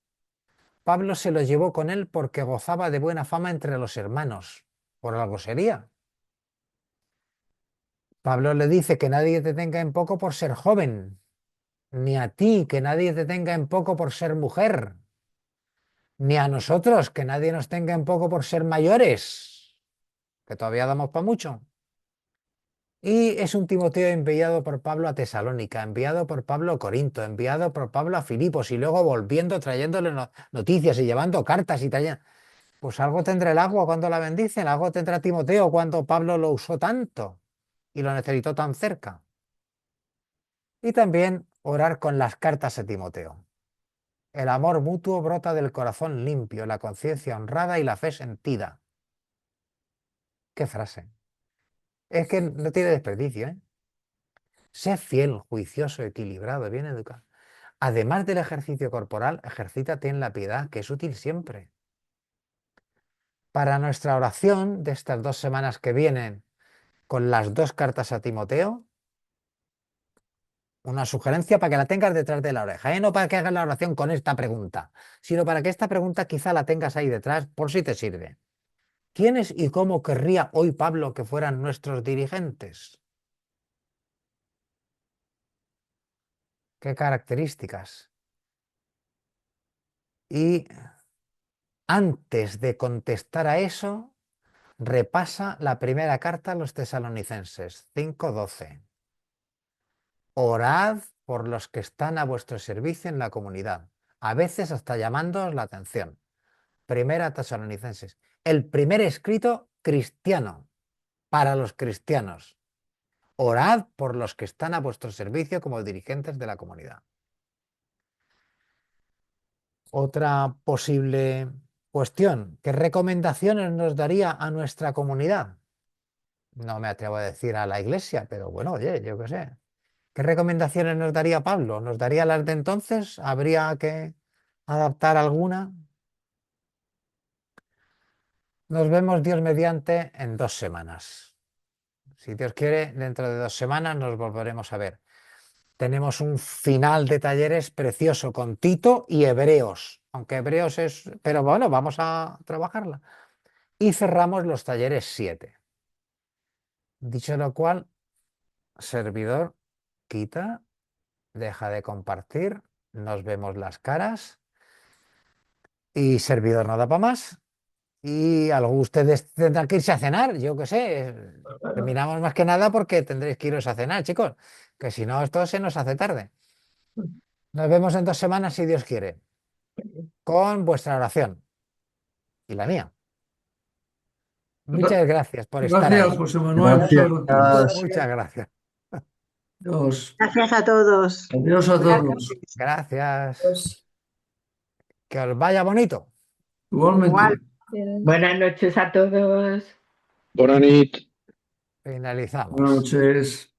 Pablo se lo llevó con él porque gozaba de buena fama entre los hermanos. Por algo sería. Pablo le dice que nadie te tenga en poco por ser joven, ni a ti que nadie te tenga en poco por ser mujer, ni a nosotros que nadie nos tenga en poco por ser mayores, que todavía damos para mucho. Y es un Timoteo enviado por Pablo a Tesalónica, enviado por Pablo a Corinto, enviado por Pablo a Filipos y luego volviendo, trayéndole noticias y llevando cartas y trayendo. Pues algo tendrá el agua cuando la bendicen, algo tendrá Timoteo cuando Pablo lo usó tanto. y lo necesitó tan cerca. Y también orar con las cartas a Timoteo. El amor mutuo brota del corazón limpio, la conciencia honrada y la fe sentida. ¿Qué frase? Es que no tiene desperdicio, ¿eh? Sé fiel, juicioso, equilibrado, bien educado. Además del ejercicio corporal, ejercítate en la piedad, que es útil siempre. Para nuestra oración de estas 2 semanas que vienen, con las 2 cartas a Timoteo, una sugerencia para que la tengas detrás de la oreja, ¿eh? No para que hagas la oración con esta pregunta, sino para que esta pregunta quizá la tengas ahí detrás por si te sirve. ¿Quiénes y cómo querría hoy Pablo que fueran nuestros dirigentes? ¿Qué características? Y antes de contestar a eso, repasa la primera carta a los tesalonicenses, 5:12. Orad por los que están a vuestro servicio en la comunidad, a veces hasta llamándoos la atención. Primera Tesalonicenses, el primer escrito cristiano para los cristianos. Orad por los que están a vuestro servicio como dirigentes de la comunidad. Otra posible cuestión, ¿qué recomendaciones nos daría a nuestra comunidad? No me atrevo a decir a la iglesia, pero bueno, oye, yo qué sé. ¿Qué recomendaciones nos daría Pablo? ¿Nos daría las de entonces? ¿Habría que adaptar alguna? Nos vemos, Dios mediante, en 2 semanas. Si Dios quiere, dentro de 2 semanas nos volveremos a ver. Tenemos un final de talleres precioso con Tito y Hebreos, aunque Hebreos es... Pero bueno, vamos a trabajarla. Y cerramos los talleres 7. Dicho lo cual, servidor, quita, deja de compartir, nos vemos las caras y servidor no da para más. Y ustedes tendrán que irse a cenar, yo qué sé. Terminamos más que nada porque tendréis que iros a cenar, chicos, que si no esto se nos hace tarde. Nos vemos en 2 semanas si Dios quiere, con vuestra oración y la mía. Muchas gracias por estar Gracias, ahí. José Manuel. Gracias. Muchas gracias. Dios. Gracias a todos. Adiós a todos. Gracias. Que os vaya bonito. Igualmente. Igual. Buenas noches a todos. Bona nit. Finalizamos. Buenas noches.